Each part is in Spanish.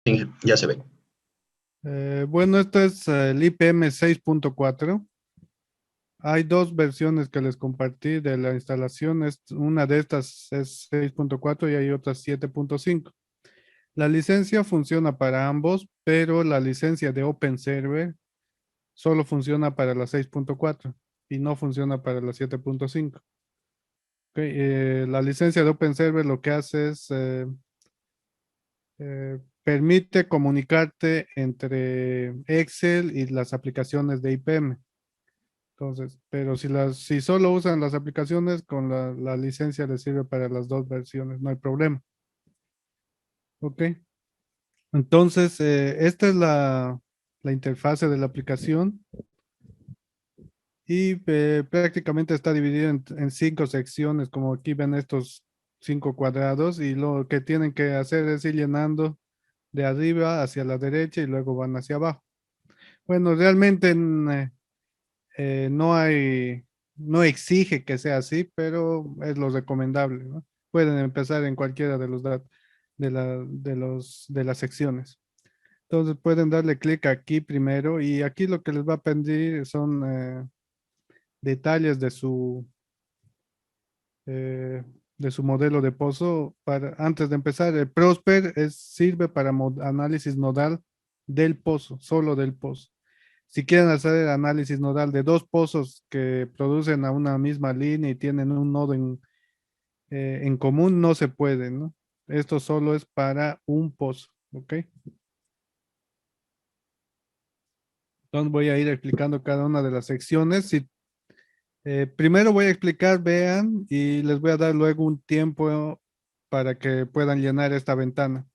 Sí, ya se ve. Bueno, esto es el IPM 6.4. Hay dos versiones que les compartí de la instalación. Una de estas es 6.4 y hay otra 7.5. La licencia funciona para ambos, pero la licencia de OpenServer solo funciona para la 6.4 y no funciona para la 7.5. Ok, la licencia de OpenServer lo que hace es permite comunicarte entre Excel y las aplicaciones de IPM. Entonces, pero si solo usan las aplicaciones, con la licencia les sirve para las dos versiones, no hay problema. Ok. Entonces, esta es la interfase de la aplicación y prácticamente está dividida en cinco secciones, como aquí ven estos cinco cuadrados, y lo que tienen que hacer es ir llenando de arriba hacia la derecha y luego van hacia abajo. Bueno, realmente no hay, no exige que sea así, pero es lo recomendable, ¿no? Pueden empezar en cualquiera de los de las secciones. Entonces pueden darle clic aquí primero y aquí lo que les va a pedir son detalles eh, de su modelo de pozo. Antes de empezar, el Prosper sirve para análisis nodal del pozo, solo del pozo. Si quieren hacer el análisis nodal de dos pozos que producen a una misma línea y tienen un nodo en común, no se puede, ¿no? Esto solo es para un pozo, ¿ok? Entonces voy a ir explicando cada una de las secciones. Primero voy a explicar, vean, y les voy a dar luego un tiempo para que puedan llenar esta ventana.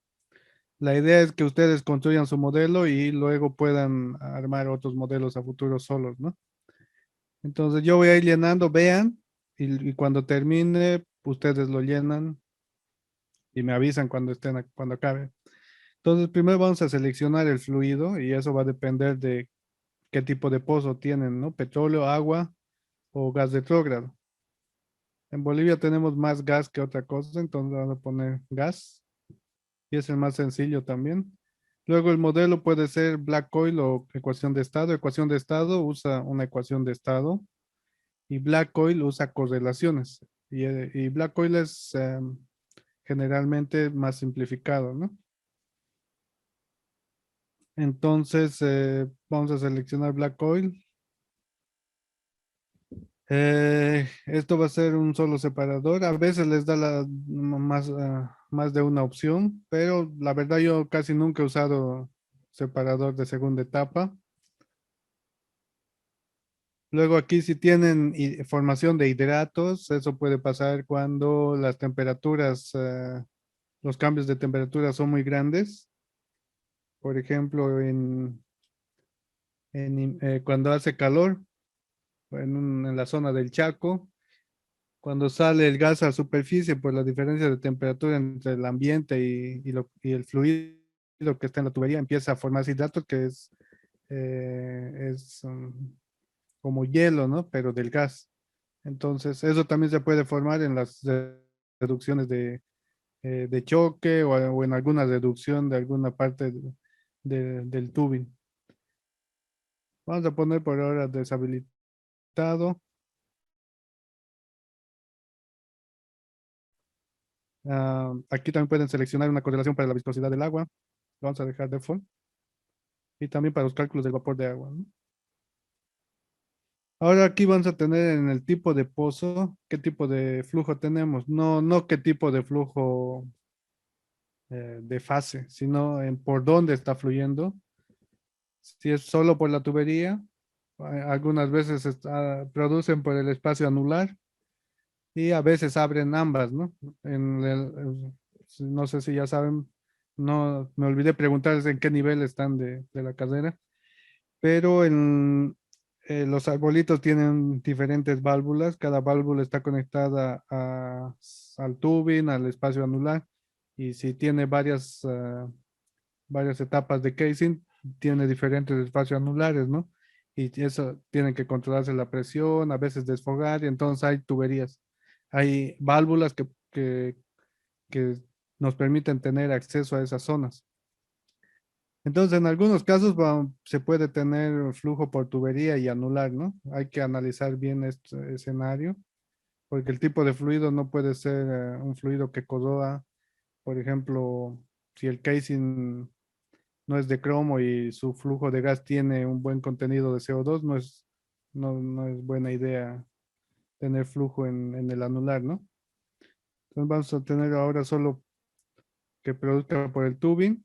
La idea es que ustedes construyan su modelo y luego puedan armar otros modelos a futuro solos, ¿no? Entonces yo voy a ir llenando, vean, y cuando termine, ustedes lo llenan y me avisan cuando cuando acabe. Entonces primero vamos a seleccionar el fluido y eso va a depender de qué tipo de pozo tienen, ¿no? Petróleo, agua o gas retrógrado. En Bolivia tenemos más gas que otra cosa, entonces vamos a poner gas y es el más sencillo también. Luego el modelo puede ser black oil o ecuación de estado. Ecuación de estado usa una ecuación de estado y black oil usa correlaciones. Y black oil es generalmente más simplificado, ¿no? Entonces vamos a seleccionar black oil. Esto va a ser un solo separador. A veces les da más de una opción, pero la verdad yo casi nunca he usado separador de segunda etapa. Luego aquí si tienen formación de hidratos, eso puede pasar cuando las temperaturas, los cambios de temperatura son muy grandes. Por ejemplo, cuando hace calor, en la zona del Chaco. Cuando sale el gas a superficie por la diferencia de temperatura entre el ambiente y el fluido que está en la tubería, empieza a formarse hidratos que es como hielo, ¿no? Pero del gas. Entonces, eso también se puede formar en las reducciones de choque o en alguna reducción de alguna parte del tubing. Vamos a poner por ahora deshabilitado. Aquí también pueden seleccionar una correlación para la viscosidad del agua. Vamos a dejar default. Y también para los cálculos del vapor de agua, ¿no? Ahora aquí vamos a tener en el tipo de pozo, qué tipo de flujo tenemos. No qué tipo de flujo de fase, sino en por dónde está fluyendo. Si es solo por la tubería, algunas veces producen por el espacio anular y a veces abren ambas, ¿no? No sé si ya saben, no me olvidé preguntarles en qué nivel están de la carrera, pero los arbolitos tienen diferentes válvulas, cada válvula está conectada al tubing, al espacio anular, y si tiene varias etapas de casing, tiene diferentes espacios anulares, ¿no? Y eso tienen que controlarse la presión, a veces desfogar, y entonces hay tuberías, hay válvulas que nos permiten tener acceso a esas zonas. Entonces, en algunos casos se puede tener flujo por tubería y anular, ¿no? Hay que analizar bien este escenario, porque el tipo de fluido no puede ser un fluido que corroa, por ejemplo, si el casing no es de cromo y su flujo de gas tiene un buen contenido de CO2, no es buena idea tener flujo en el anular, ¿no? Entonces vamos a tener ahora solo que produzca por el tubing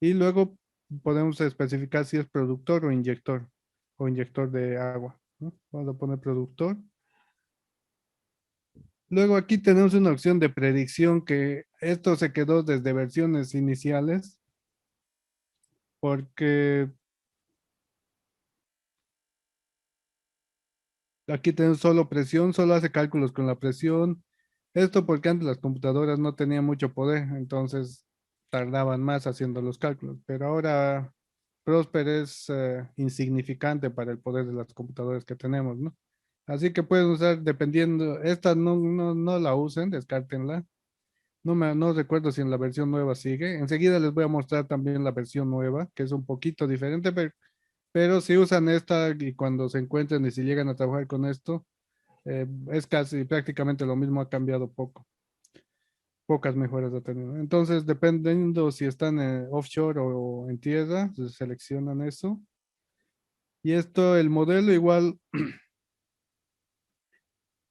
y luego podemos especificar si es productor o inyector de agua, ¿no? Vamos a poner productor. Luego aquí tenemos una opción de predicción que esto se quedó desde versiones iniciales porque aquí tenemos solo presión, solo hace cálculos con la presión. Esto porque antes las computadoras no tenían mucho poder, entonces tardaban más haciendo los cálculos. Pero ahora Prosper es insignificante para el poder de las computadoras que tenemos, ¿no? Así que pueden usar, dependiendo, esta no la usen, descártenla. No recuerdo si en la versión nueva sigue. Enseguida les voy a mostrar también la versión nueva, que es un poquito diferente, pero si usan esta y cuando se encuentren y si llegan a trabajar con esto, es casi prácticamente lo mismo, ha cambiado poco, pocas mejoras ha tenido. Entonces, dependiendo si están offshore o en tierra, se seleccionan eso. Y esto, el modelo igual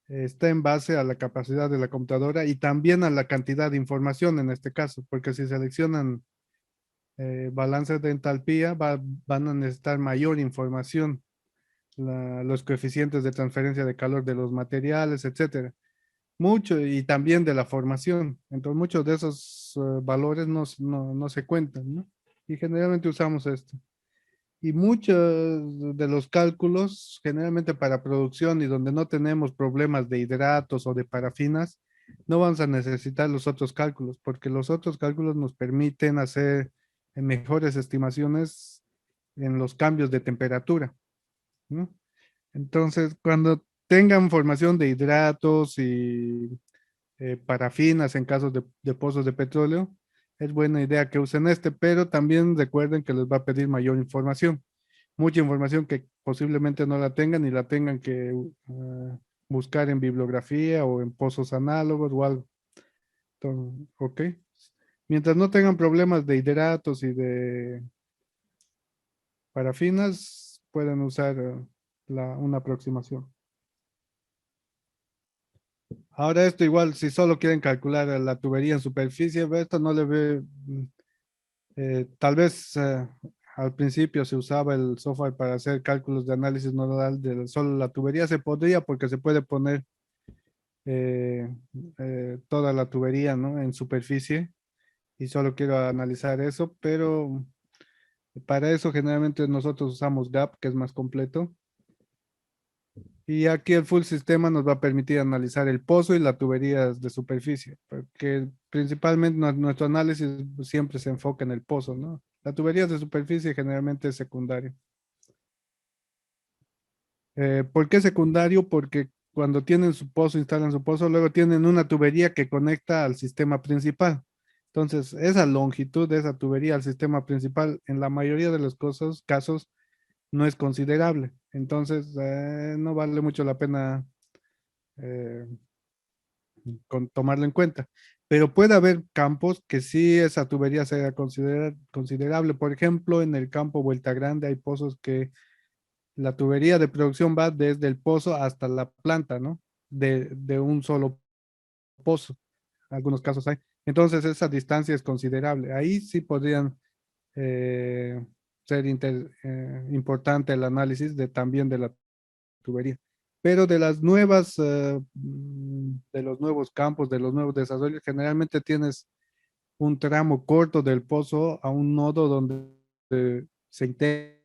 está en base a la capacidad de la computadora y también a la cantidad de información en este caso, porque si seleccionan balances de entalpía, van a necesitar mayor información, los coeficientes de transferencia de calor de los materiales, etcétera. Mucho y también de la formación. Entonces, muchos de esos valores no se cuentan, ¿no? Y generalmente usamos esto. Y muchos de los cálculos, generalmente para producción y donde no tenemos problemas de hidratos o de parafinas, no vamos a necesitar los otros cálculos, porque los otros cálculos nos permiten hacer mejores estimaciones en los cambios de temperatura, ¿no? Entonces, cuando tengan formación de hidratos y parafinas en casos de pozos de petróleo, es buena idea que usen este, pero también recuerden que les va a pedir mayor información, mucha información que posiblemente no la tengan y la tengan que buscar en bibliografía o en pozos análogos o algo. Entonces, ok. Mientras no tengan problemas de hidratos y de parafinas, pueden usar una aproximación. Ahora esto igual, si solo quieren calcular la tubería en superficie, esto no le ve, tal vez al principio se usaba el software para hacer cálculos de análisis nodal de solo la tubería, se podría porque se puede poner eh, toda la tubería, ¿no? En superficie y solo quiero analizar eso, pero para eso generalmente nosotros usamos GAP, que es más completo. Y aquí el full sistema nos va a permitir analizar el pozo y la tubería de superficie, porque principalmente nuestro análisis siempre se enfoca en el pozo, ¿no? La tubería de superficie generalmente es secundario. ¿Por qué secundario? Porque cuando tienen su pozo, instalan su pozo, luego tienen una tubería que conecta al sistema principal. Entonces, esa longitud de esa tubería al sistema principal, en la mayoría de los casos no es considerable. Entonces, no vale mucho la pena eh, tomarlo en cuenta. Pero puede haber campos que sí esa tubería sea considerable. Por ejemplo, en el campo Vuelta Grande hay pozos que la tubería de producción va desde el pozo hasta la planta, ¿no? De un solo pozo. Algunos casos hay. Entonces esa distancia es considerable. Ahí sí podrían eh, ser importante el análisis también de la tubería. Pero de las nuevas, de los nuevos campos, de los nuevos desarrollos, generalmente tienes un tramo corto del pozo a un nodo donde se integran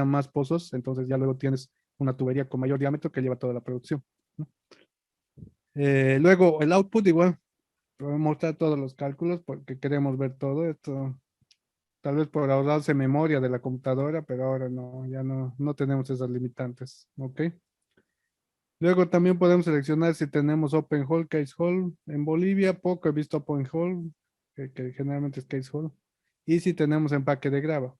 más pozos, entonces ya luego tienes una tubería con mayor diámetro que lleva toda la producción, ¿no? Luego el output igual, voy a mostrar todos los cálculos porque queremos ver todo esto, tal vez por ahorrarse memoria de la computadora, pero ahora no, ya no tenemos esas limitantes, ¿ok? Luego también podemos seleccionar si tenemos open hole, case hole. En Bolivia poco he visto open hole. que generalmente es case hold. Y si tenemos empaque de grava.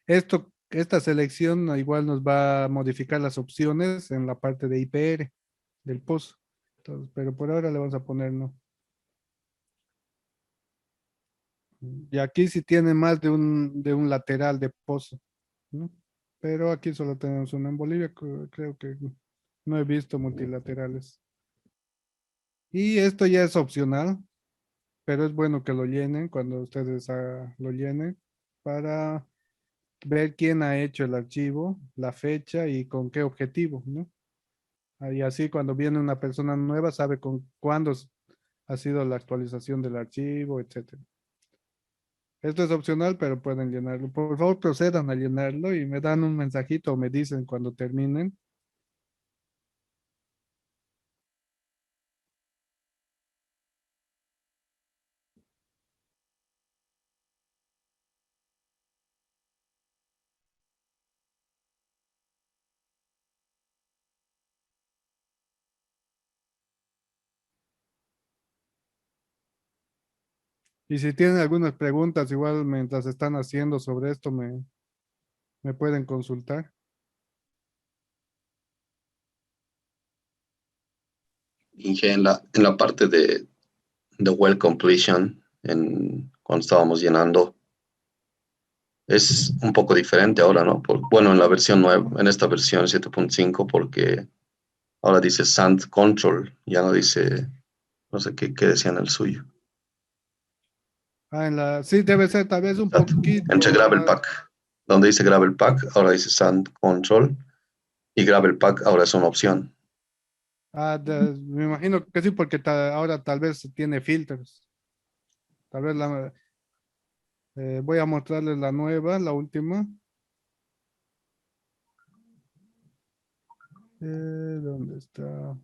Esta selección igual nos va a modificar las opciones en la parte de IPR del pozo. Entonces, pero por ahora le vamos a poner no. Y aquí sí tiene más de un lateral de pozo, ¿no? Pero aquí solo tenemos uno. En Bolivia creo que no he visto multilaterales. Y esto ya es opcional, pero es bueno que lo llenen cuando ustedes lo llenen para ver quién ha hecho el archivo, la fecha y con qué objetivo, ¿no? Y así cuando viene una persona nueva sabe con cuándo ha sido la actualización del archivo, etcétera. Esto es opcional, pero pueden llenarlo. Por favor, procedan a llenarlo y me dan un mensajito o me dicen cuando terminen. Y si tienen algunas preguntas, igual mientras están haciendo sobre esto, me pueden consultar. Inge, en la parte de well completion, cuando estábamos llenando, es un poco diferente ahora, ¿no? Bueno, en la versión nueva, en esta versión 7.5, porque ahora dice sand control, ya no dice, no sé qué decía en el suyo. Sí, debe ser tal vez un Exacto. Entre poquito Gravel más. Pack, donde dice Gravel Pack, ahora dice sand control, y Gravel Pack ahora es una opción. Me imagino que sí, porque ahora tal vez tiene filtros. Tal vez voy a mostrarles la nueva, la última. ¿Dónde está?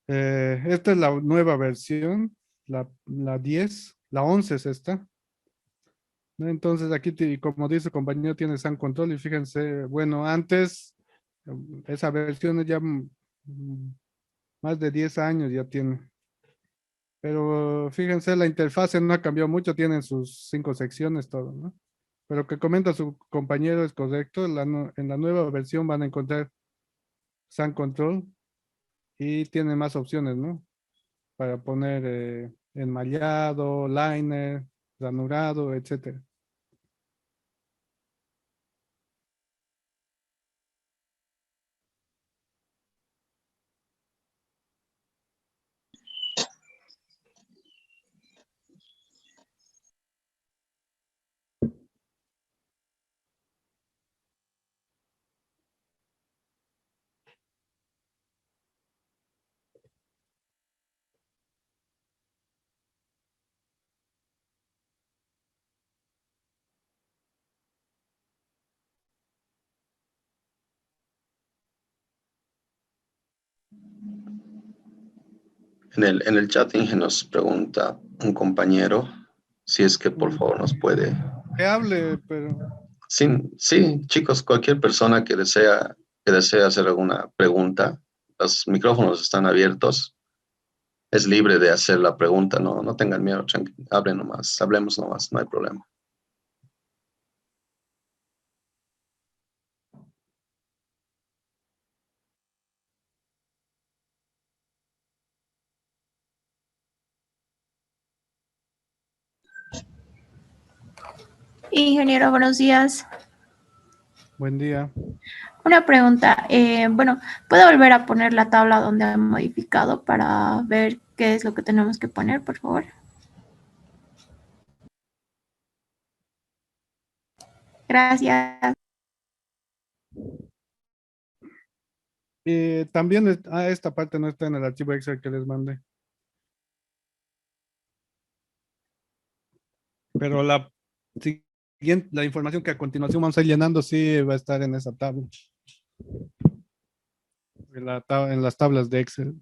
Esta es la nueva versión, la 10, la 11 es esta, ¿no? Entonces aquí, como dice el compañero, tiene Sun Control y fíjense, bueno, antes esa versión ya más de 10 años ya tiene. Pero fíjense, la interfase no ha cambiado mucho, tienen sus 5 secciones, todo, ¿no? Pero que comenta su compañero es correcto, en la nueva versión van a encontrar Sun Control y tiene más opciones, ¿no? Para poner enmallado, liner, ranurado, etcétera. En el chat Inge nos pregunta un compañero si es que por favor nos puede. Que hable, pero Sí, sí, chicos, cualquier persona que desea hacer alguna pregunta, los micrófonos están abiertos, es libre de hacer la pregunta, no tengan miedo, hablen nomás, hablemos nomás, no hay problema. Ingeniero, buenos días. buen día. Una pregunta. Bueno, ¿puedo volver a poner la tabla donde han modificado para ver qué es lo que tenemos que poner, por favor? Gracias. También esta parte no está en el archivo Excel que les mandé. Pero la información que a continuación vamos a ir llenando sí va a estar en esa tabla. En las tablas de Excel.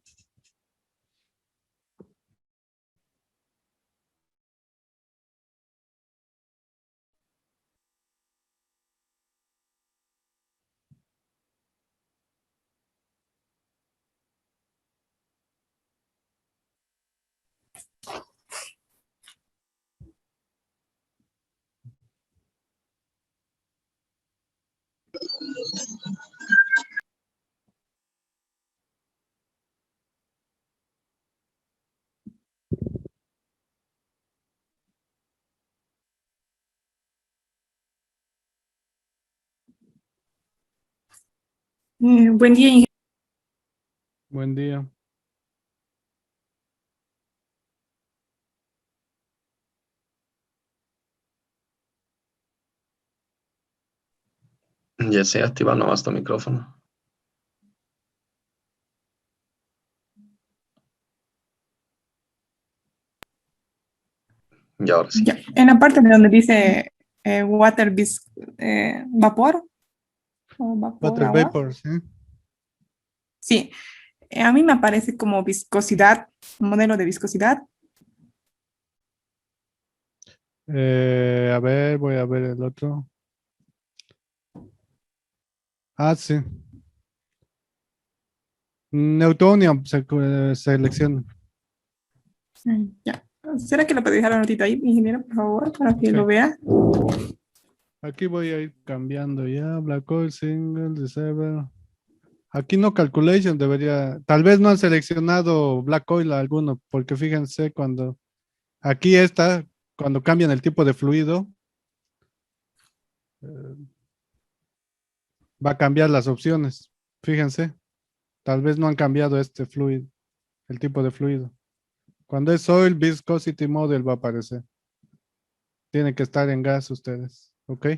Buen día, ingeniero. Buen día. Ya sé, activa nomás tu micrófono. Y ahora sí. Ya, en la parte de donde dice vapor o vapor, Water agua. vapor, ¿sí? Sí, a mí me aparece como viscosidad, modelo de viscosidad. A ver, voy a ver el otro. Ah, sí. Newtonian selecciona. Ya. ¿Será que le puede dejar la notita ahí, ingeniero, por favor, para que lo Ok. vea? Aquí voy a ir cambiando ya. Black oil, single, disable. Aquí no calculation debería. Tal vez no han seleccionado black oil alguno, porque fíjense cuando aquí está, cuando cambian el tipo de fluido, eh, va a cambiar las opciones. Fíjense, tal vez no han cambiado este fluido, el tipo de fluido. Cuando es oil, viscosity model va a aparecer. Tienen que estar en gas ustedes, ¿ok?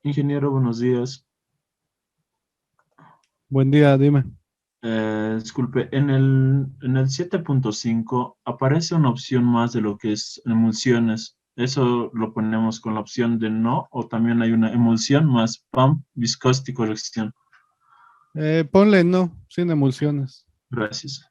Ingeniero, buenos días. Buen día, dime. Disculpe, en el 7.5 aparece una opción más de lo que es emulsiones. ¿Eso lo ponemos con la opción de no o también hay una emulsión más pump, viscosity corrección? Ponle no, sin emulsiones. Gracias.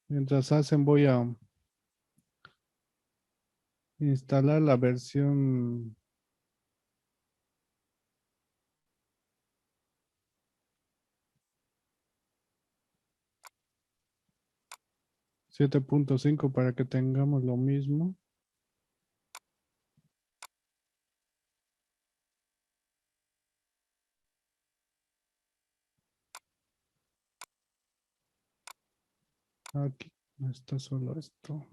Mientras hacen, voy a instalar la versión 7.5 para que tengamos lo mismo. Aquí está solo esto.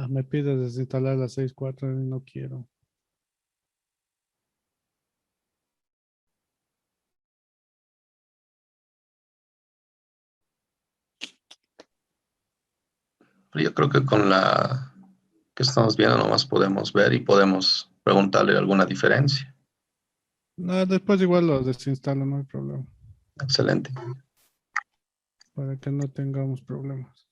Me pide desinstalar la 6.4 y no quiero. Pero yo creo que con la que estamos viendo nomás podemos ver y podemos preguntarle alguna diferencia. No, después igual lo desinstalo, no hay problema. Excelente. Para que no tengamos problemas.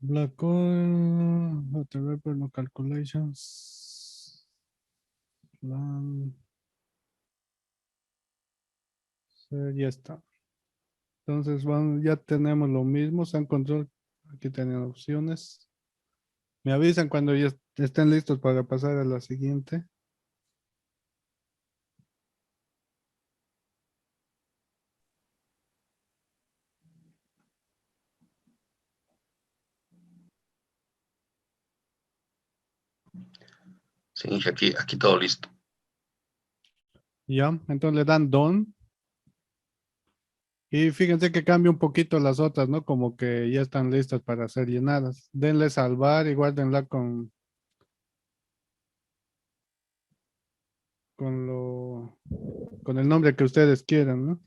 Black oil, whatever, no calculations. Plan. Ya está. Entonces ya tenemos lo mismo. Sun Control. Aquí tienen opciones. Me avisan cuando ya estén listos para pasar a la siguiente. Sí, aquí todo listo. Ya, entonces le dan Done. Y fíjense que cambia un poquito las otras, ¿no? Como que ya están listas para ser llenadas. Denle salvar y guárdenla con el nombre que ustedes quieran, ¿no?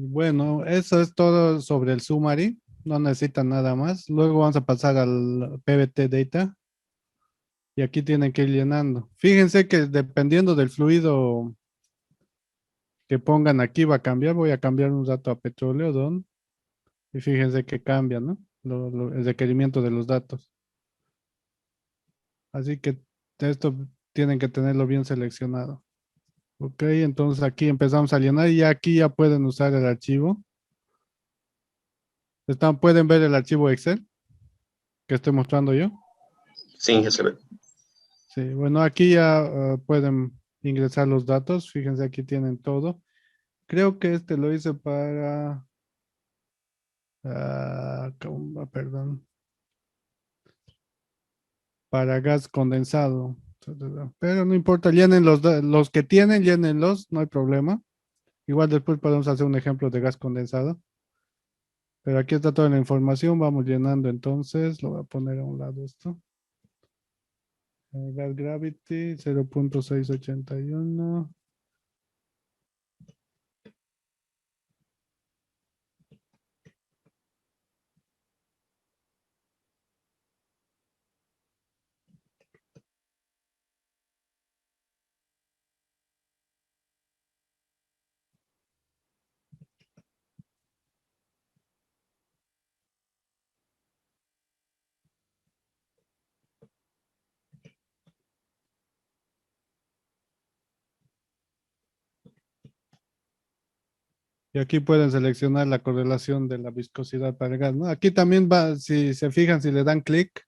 Bueno, eso es todo sobre el summary. No necesitan nada más. Luego vamos a pasar al PBT Data. Y aquí tienen que ir llenando. Fíjense que dependiendo del fluido que pongan aquí va a cambiar. Voy a cambiar un dato a petróleo, Don. Y fíjense que cambia, ¿no? El requerimiento de los datos. Así que esto tienen que tenerlo bien seleccionado. Ok, entonces aquí empezamos a llenar y aquí ya pueden usar el archivo. ¿Pueden ver el archivo Excel que estoy mostrando yo? Sí, ya se ve. Sí, bueno, aquí ya pueden ingresar los datos. Fíjense, aquí tienen todo. Creo que este lo hice para... perdón. Para gas condensado. Pero no importa, llenen los que tienen, llénenlos, no hay problema. Igual después podemos hacer un ejemplo de gas condensado. Pero aquí está toda la información, vamos llenando entonces. Lo voy a poner a un lado esto. Gas Gravity 0.681. Y aquí pueden seleccionar la correlación de la viscosidad para el gas, ¿no? Aquí también va, si se fijan, si le dan clic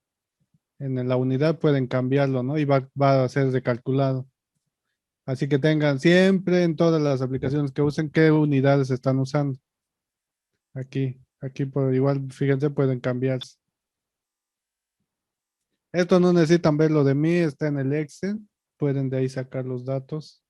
en la unidad, pueden cambiarlo, ¿no? Y va a ser recalculado. Así que tengan siempre en todas las aplicaciones que usen qué unidades están usando. Aquí por igual, fíjense, pueden cambiarse. Esto no necesitan verlo de mí, está en el Excel. Pueden de ahí sacar los datos.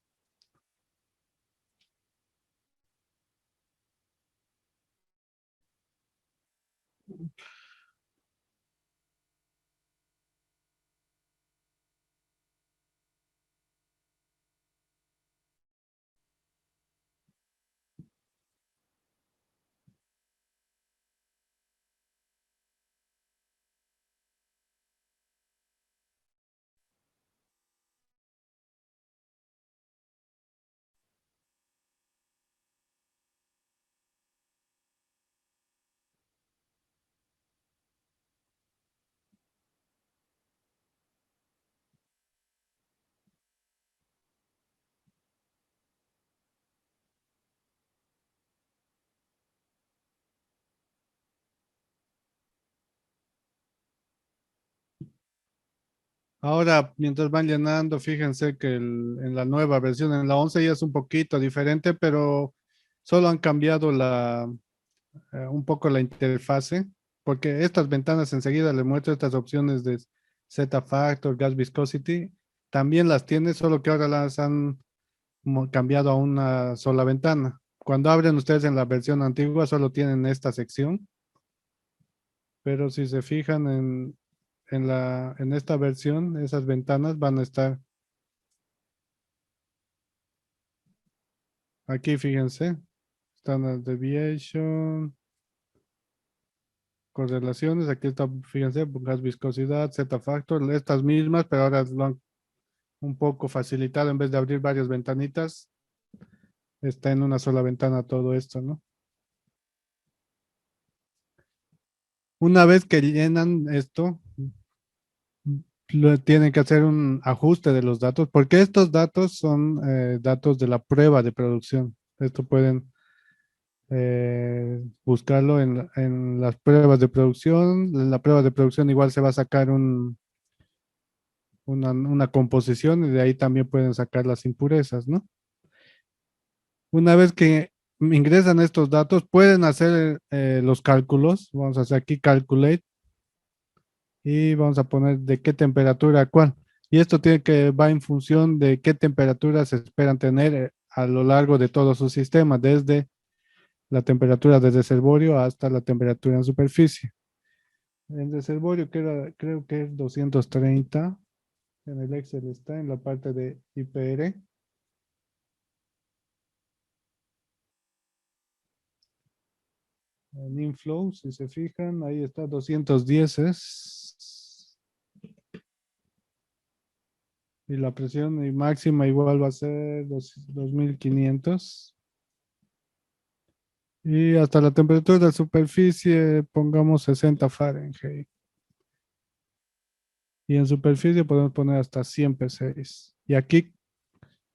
Ahora, mientras van llenando, fíjense que en la nueva versión, en la 11 ya es un poquito diferente, pero solo han cambiado un poco la interfase, porque estas ventanas enseguida les muestro estas opciones de Z-Factor, Gas Viscosity, también las tiene, solo que ahora las han cambiado a una sola ventana. Cuando abren ustedes en la versión antigua, solo tienen esta sección, pero si se fijan en esta versión, esas ventanas van a estar aquí, fíjense. Standard Deviation, correlaciones, aquí está, fíjense, gas viscosidad, Z-factor, estas mismas, pero ahora lo han un poco facilitado, en vez de abrir varias ventanitas, está en una sola ventana todo esto, ¿no? Una vez que llenan esto, tienen que hacer un ajuste de los datos, porque estos datos son datos de la prueba de producción. Esto pueden buscarlo en las pruebas de producción. En la prueba de producción igual se va a sacar una composición y de ahí también pueden sacar las impurezas, ¿no? Una vez que ingresan estos datos, pueden hacer los cálculos. Vamos a hacer aquí calculate y vamos a poner de qué temperatura cuál. Y esto va en función de qué temperatura se esperan tener a lo largo de todo su sistema, desde la temperatura del reservorio hasta la temperatura en superficie. El reservorio creo que es 230. En el Excel está en la parte de IPR. En inflow, si se fijan, ahí está 210 y la presión máxima igual va a ser 2500. Y hasta la temperatura de la superficie, pongamos 60 Fahrenheit. Y en superficie podemos poner hasta 100 P6. Y aquí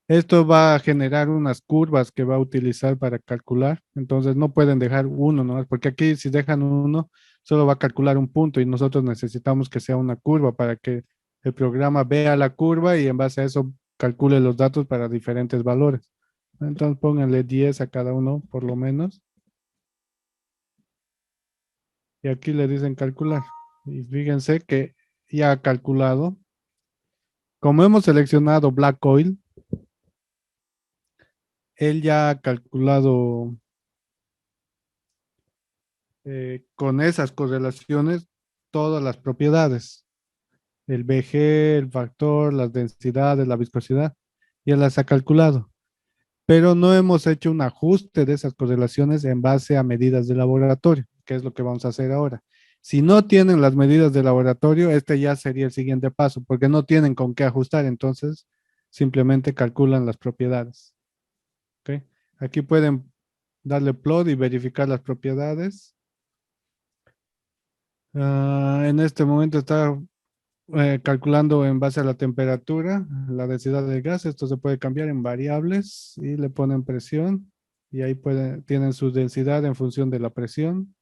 esto va a generar unas curvas que va a utilizar para calcular. Entonces no pueden dejar uno, ¿no? Porque aquí si dejan uno, solo va a calcular un punto y nosotros necesitamos que sea una curva para que el programa vea la curva y en base a eso calcule los datos para diferentes valores. Entonces pónganle 10 a cada uno por lo menos. Y aquí le dicen calcular. Y fíjense que ya ha calculado. Como hemos seleccionado Black Oil, él ya ha calculado con esas correlaciones todas las propiedades. El BG, el factor, las densidades, la viscosidad, ya las ha calculado. Pero no hemos hecho un ajuste de esas correlaciones en base a medidas de laboratorio, que es lo que vamos a hacer ahora. Si no tienen las medidas de laboratorio, este ya sería el siguiente paso, porque no tienen con qué ajustar, entonces simplemente calculan las propiedades. ¿Okay? Aquí pueden darle plot y verificar las propiedades. En este momento está calculando en base a la temperatura, la densidad del gas. Esto se puede cambiar en variables y le ponen presión y ahí tienen su densidad en función de la presión.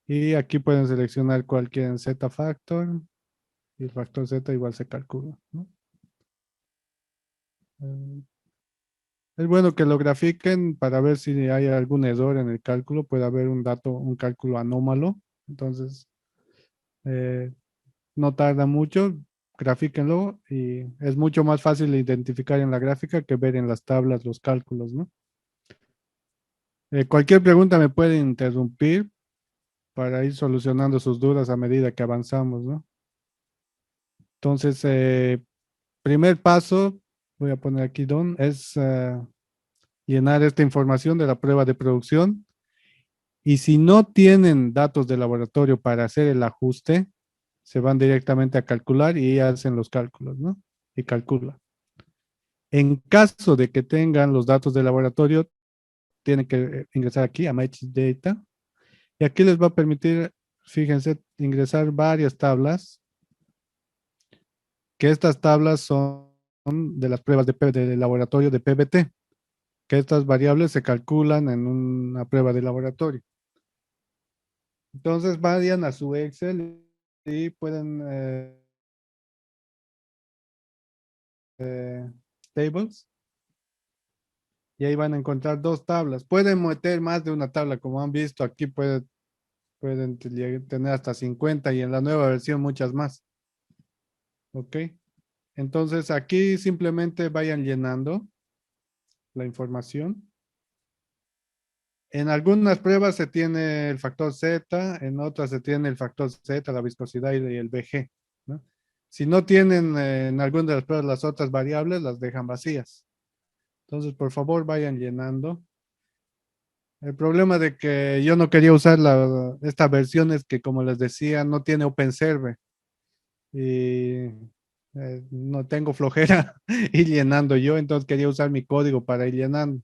Y aquí pueden seleccionar cualquier Z factor y el factor Z igual se calcula, ¿no? Es bueno que lo grafiquen para ver si hay algún error en el cálculo. Puede haber un cálculo anómalo. Entonces, Eh, no tarda mucho, grafíquenlo y es mucho más fácil de identificar en la gráfica que ver en las tablas los cálculos, ¿no? Cualquier pregunta me pueden interrumpir para ir solucionando sus dudas a medida que avanzamos, ¿no? Entonces, primer paso, voy a poner aquí Don, es llenar esta información de la prueba de producción. Y si no tienen datos de laboratorio para hacer el ajuste, se van directamente a calcular y hacen los cálculos, ¿no? Y calcula. En caso de que tengan los datos de laboratorio, tienen que ingresar aquí a Match Data. Y aquí les va a permitir, fíjense, ingresar varias tablas, que estas tablas son de las pruebas de laboratorio de PBT, que estas variables se calculan en una prueba de laboratorio. Entonces vayan a su Excel y pueden tables y ahí van a encontrar dos tablas. Pueden meter más de una tabla, como han visto aquí pueden tener hasta 50 y en la nueva versión muchas más. ¿Ok? Entonces aquí simplemente vayan llenando la información. En algunas pruebas se tiene el factor Z, en otras se tiene el factor Z, la viscosidad y el BG, ¿no? Si no tienen en alguna de las pruebas las otras variables, las dejan vacías. Entonces, por favor, vayan llenando. El problema de que yo no quería usar esta versión es que, como les decía, no tiene OpenServer. Y no tengo flojera ir llenando yo, entonces quería usar mi código para ir llenando.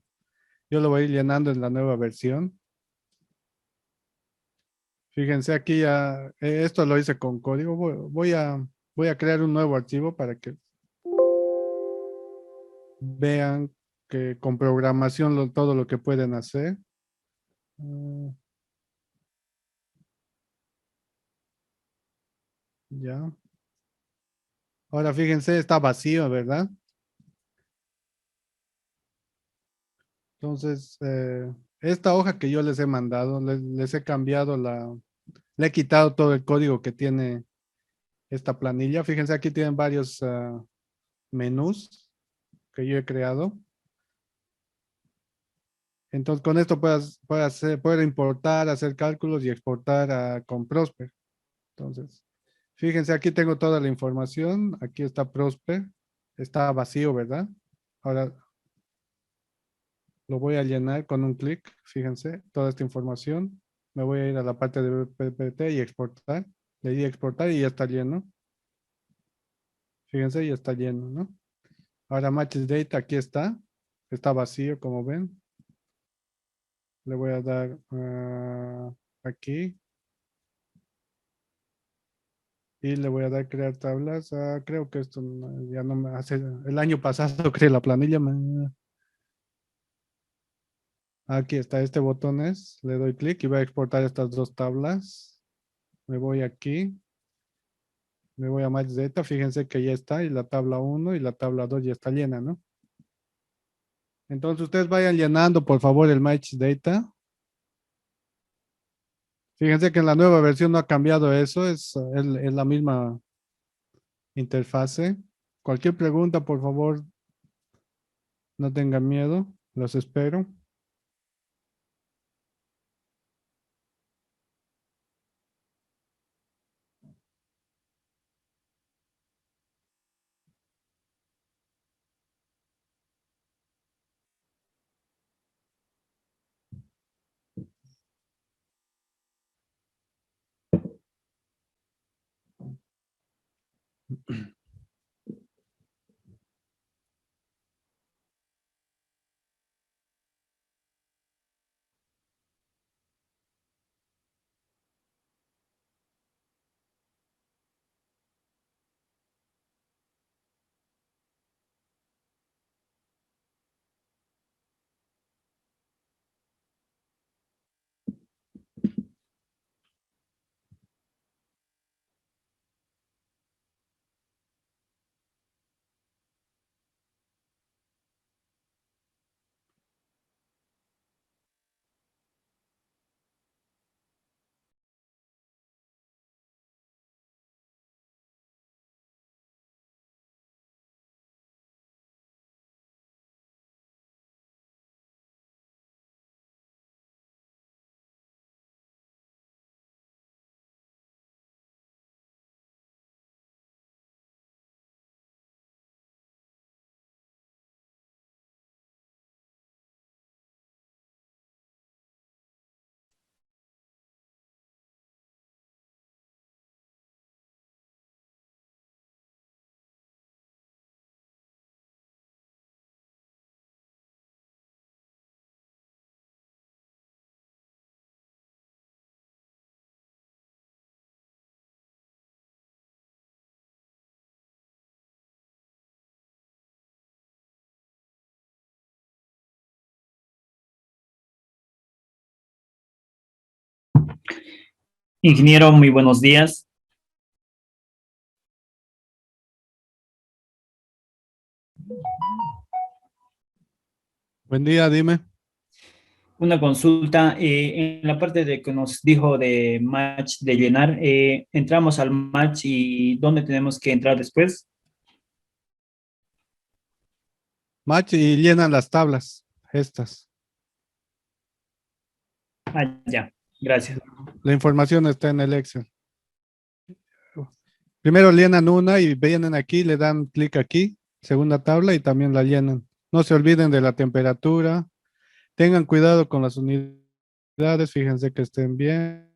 Yo lo voy a ir llenando en la nueva versión. Fíjense aquí ya, esto lo hice con código. Voy a crear un nuevo archivo para que vean que con programación todo lo que pueden hacer. Ya. Ahora fíjense, está vacío, ¿verdad? Entonces, esta hoja que yo les he mandado, les he cambiado le he quitado todo el código que tiene esta planilla. Fíjense, aquí tienen varios menús que yo he creado. Entonces, con esto puedo importar, hacer cálculos y exportar con Prosper. Entonces, fíjense, aquí tengo toda la información. Aquí está Prosper. Está vacío, ¿verdad? Ahora lo voy a llenar con un clic. Fíjense, toda esta información. Me voy a ir a la parte de PPT y exportar. Le di a exportar y ya está lleno. Fíjense, ya está lleno, ¿no? Ahora Matches Data, aquí está. Está vacío, como ven. Le voy a dar aquí. Y le voy a dar crear tablas. Creo que esto ya no me hace. El año pasado creé la planilla. Aquí está, este botón es. Le doy clic y voy a exportar estas dos tablas. Me voy aquí. Me voy a Match Data. Fíjense que ya está. Y la tabla 1 y la tabla 2 ya está llena, ¿no? Entonces ustedes vayan llenando, por favor, el Match Data. Fíjense que en la nueva versión no ha cambiado eso. Es la misma interfase. Cualquier pregunta, por favor, no tengan miedo. Los espero. Ingeniero, muy buenos días. Buen día, dime. Una consulta, en la parte de que nos dijo de match de llenar, entramos al match y ¿dónde tenemos que entrar después? Match y llenan las tablas, estas. Ah, ya, gracias. La información está en el Excel. Primero llenan una y vienen aquí, le dan clic aquí, segunda tabla y también la llenan. No se olviden de la temperatura. Tengan cuidado con las unidades, fíjense que estén bien.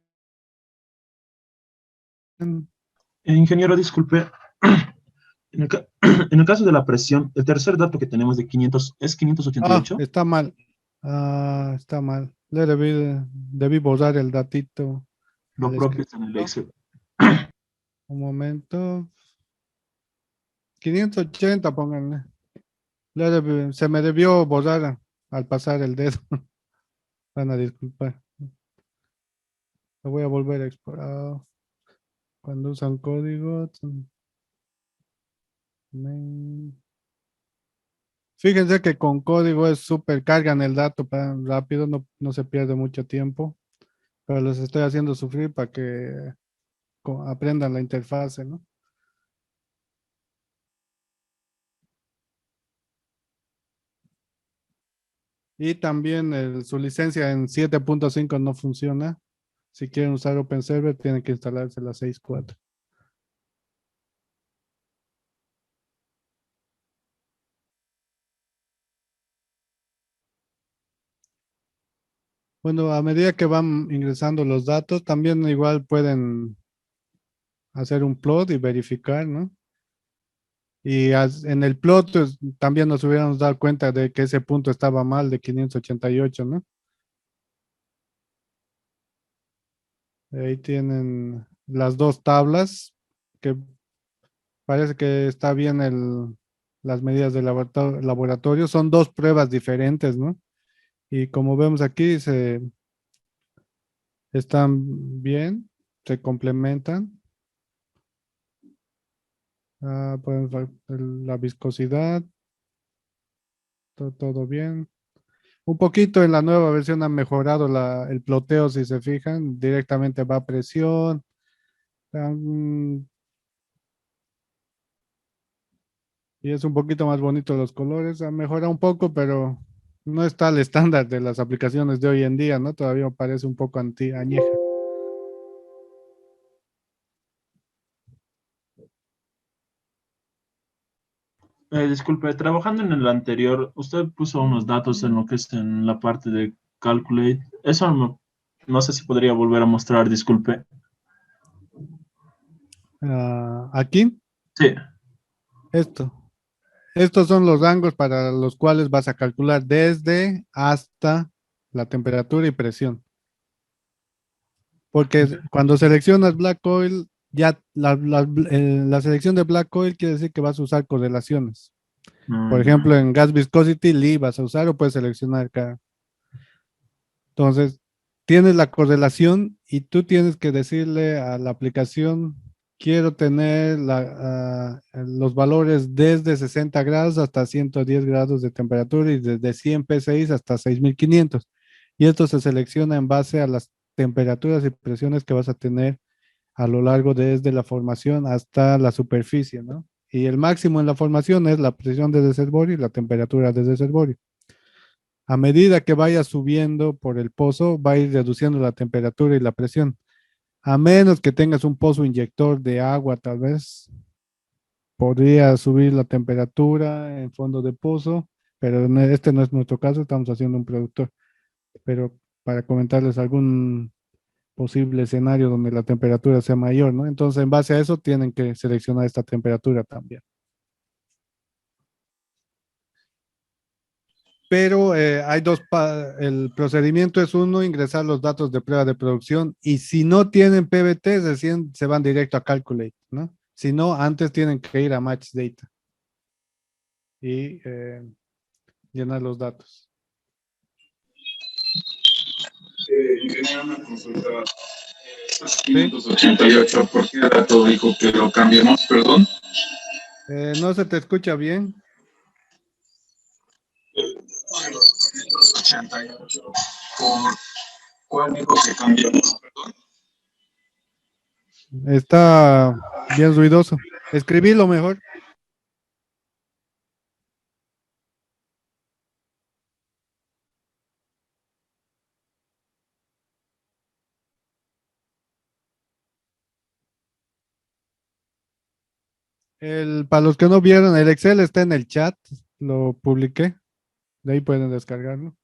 Ingeniero, disculpe. En el, en el caso de la presión, el tercer dato que tenemos de 500 es 588. Está mal. Está mal. Debí borrar el datito. Lo al propio está en el escrito. Excel. Un momento. 580, pónganle. Se me debió borrar al pasar el dedo. Van a disculpar. Lo voy a volver a exportar. Cuando usan código. Fíjense que con código es súper, cargan el dato rápido, no se pierde mucho tiempo. Pero los estoy haciendo sufrir para que aprendan la interfase, ¿no? Y también su licencia en 7.5 no funciona. Si quieren usar OpenServer, tienen que instalarse la 6.4. Bueno, a medida que van ingresando los datos, también igual pueden hacer un plot y verificar, ¿no? Y en el plot pues, también nos hubiéramos dado cuenta de que ese punto estaba mal de 588, ¿no? Ahí tienen las dos tablas, que parece que está bien las medidas de laboratorio. Son dos pruebas diferentes, ¿no? Y como vemos aquí, están bien, se complementan. La viscosidad, todo bien. Un poquito en la nueva versión han mejorado el ploteo, si se fijan, directamente va a presión. mm, Y es un poquito más bonito los colores. Ha mejorado un poco, pero no está al estándar de las aplicaciones de hoy en día, ¿no? Todavía parece un poco añeja. Disculpe, trabajando en el anterior, usted puso unos datos en lo que es en la parte de Calculate. Eso no sé si podría volver a mostrar, disculpe. Aquí, Sí. esto. Estos son los rangos para los cuales vas a calcular desde hasta la temperatura y presión. Porque cuando seleccionas Black Oil, ya la selección de Black Oil quiere decir que vas a usar correlaciones. Por ejemplo, en Gas Viscosity, Lee vas a usar o puedes seleccionar cada. Entonces, tienes la correlación y tú tienes que decirle a la aplicación, quiero tener los valores desde 60 grados hasta 110 grados de temperatura y desde 100 PSI hasta 6500. Y esto se selecciona en base a las temperaturas y presiones que vas a tener a lo largo desde la formación hasta la superficie, ¿no? Y el máximo en la formación es la presión de reservorio y la temperatura de reservorio. A medida que vaya subiendo por el pozo, va a ir reduciendo la temperatura y la presión. A menos que tengas un pozo inyector de agua, tal vez podría subir la temperatura en fondo de pozo, pero este no es nuestro caso, estamos haciendo un productor. Pero para comentarles algún posible escenario donde la temperatura sea mayor, ¿no? Entonces, en base a eso, tienen que seleccionar esta temperatura también. Pero hay el procedimiento es uno, ingresar los datos de prueba de producción y si no tienen PBT, recién se van directo a Calculate, ¿no? Si no, antes tienen que ir a Match Data y llenar los datos. Ingeniero, una consulta. 588, ¿por qué dato dijo que lo cambiemos? Perdón. No se te escucha bien. 588. ¿Por cuál dijo que cambiemos? Perdón. Está bien ruidoso. Escribílo mejor. Para los que no vieron, el Excel está en el chat. Lo publiqué. De ahí pueden descargarlo.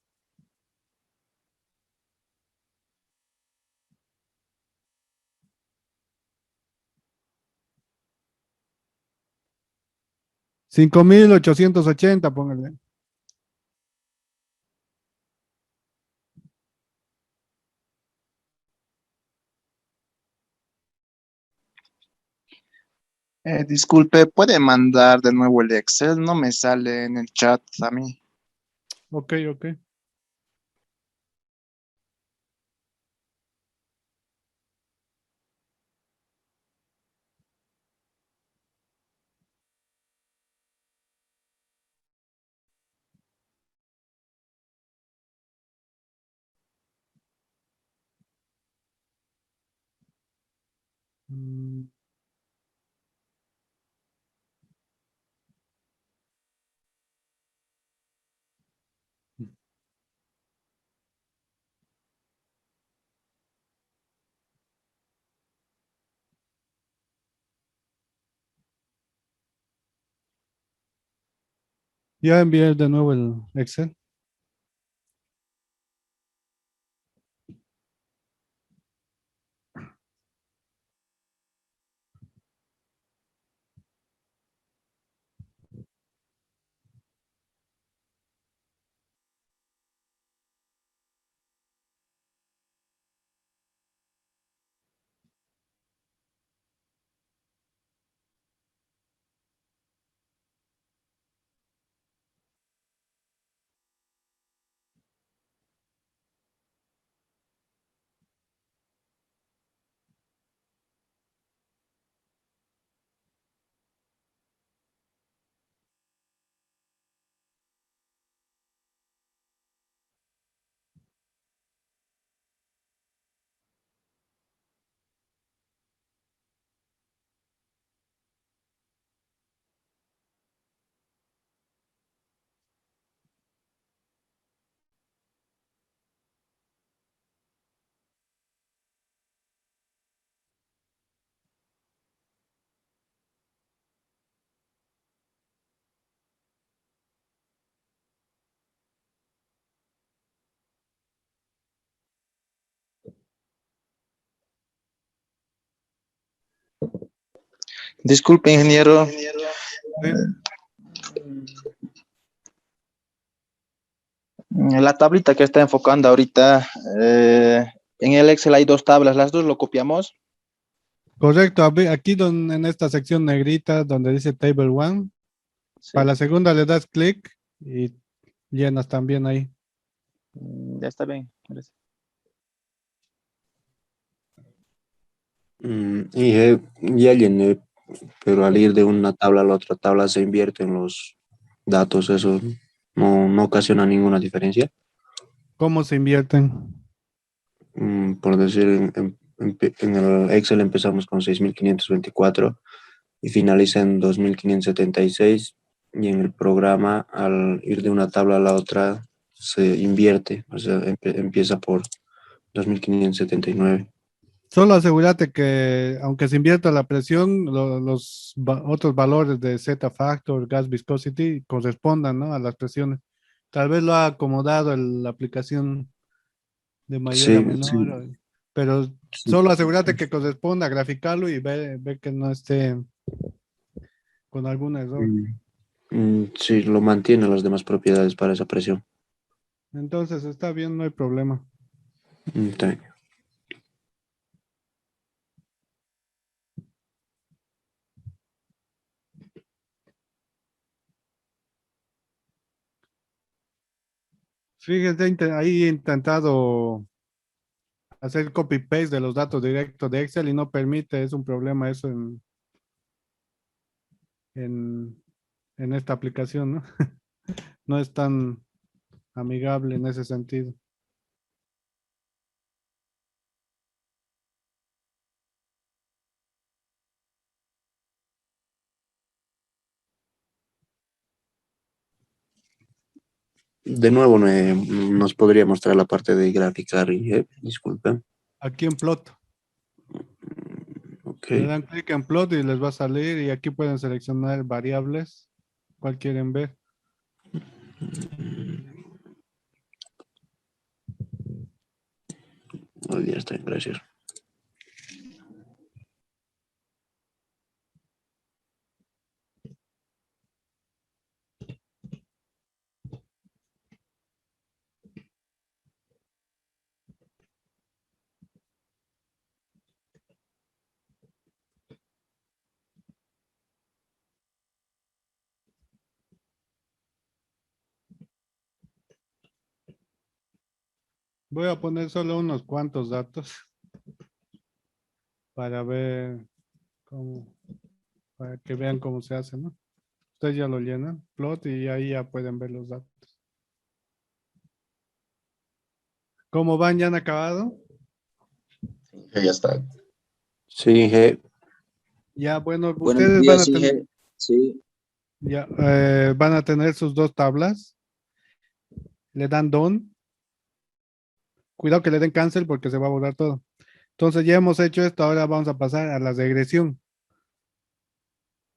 $5,880, póngale. Disculpe, ¿puede mandar de nuevo el Excel? No me sale en el chat a mí. Ok, ok. Mm, Ya envié de nuevo el Excel. Disculpe, ingeniero. Sí. La tablita que está enfocando ahorita, en el Excel hay dos tablas, las dos lo copiamos. Correcto. Aquí en esta sección negrita donde dice Table 1, Sí. para la segunda le das clic y llenas también ahí. Ya está bien. Gracias. Ya llené, pero al ir de una tabla a la otra tabla se invierten los datos, eso no ocasiona ninguna diferencia. ¿Cómo se invierten? Por decir, en el Excel empezamos con 6.524 y finaliza en 2.576 y en el programa al ir de una tabla a la otra se invierte, o sea, empieza por 2.579. Solo asegúrate que, aunque se invierta la presión, los otros valores de Z factor, gas viscosity, correspondan, ¿no?, a las presiones. Tal vez lo ha acomodado la aplicación de mayor a Sí, menor, sí, pero sí. solo asegúrate que corresponda, graficarlo y ve que no esté con algún error. Sí, lo mantiene las demás propiedades para esa presión. Entonces está bien, no hay problema. Está bien. Fíjate, ahí he intentado hacer copy-paste de los datos directos de Excel y no permite, es un problema eso en, en esta aplicación, ¿no? No es tan amigable en ese sentido. De nuevo, nos podría mostrar la parte de gráfica, disculpe. Aquí en plot. Ok. Le dan clic en plot y les va a salir y aquí pueden seleccionar variables, cuál quieren ver. Oh, ya está, gracias. Voy a poner solo unos cuantos datos para ver cómo, para que vean cómo se hace, ¿no? Ustedes ya lo llenan, plot, y ahí ya pueden ver los datos. ¿Cómo van? ¿Ya han acabado? Ya está. Sí, Ya, bueno, Buenos ustedes van días, a tener, Inge. Sí, ya, van a tener sus dos tablas. Le dan done. Cuidado que le den cancel porque se va a borrar todo. Entonces ya hemos hecho esto, ahora vamos a pasar a la regresión.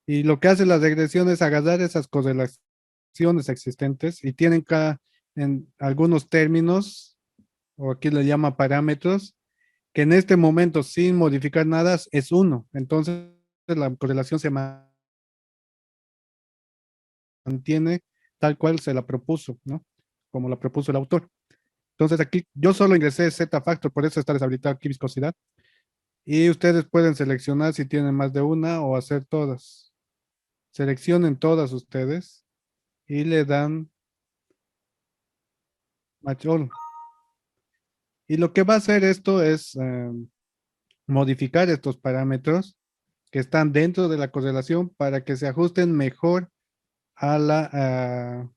Y lo que hace la regresión es agarrar esas correlaciones existentes y tienen en algunos términos, o aquí le llama parámetros, que en este momento sin modificar nada es 1. Entonces la correlación se mantiene tal cual se la propuso, ¿no? Como la propuso el autor. Entonces aquí yo solo ingresé Z factor, por eso está deshabilitado aquí viscosidad. Y ustedes pueden seleccionar si tienen más de una o hacer todas. Seleccionen todas ustedes y le dan match all. Y lo que va a hacer esto es modificar estos parámetros que están dentro de la correlación para que se ajusten mejor a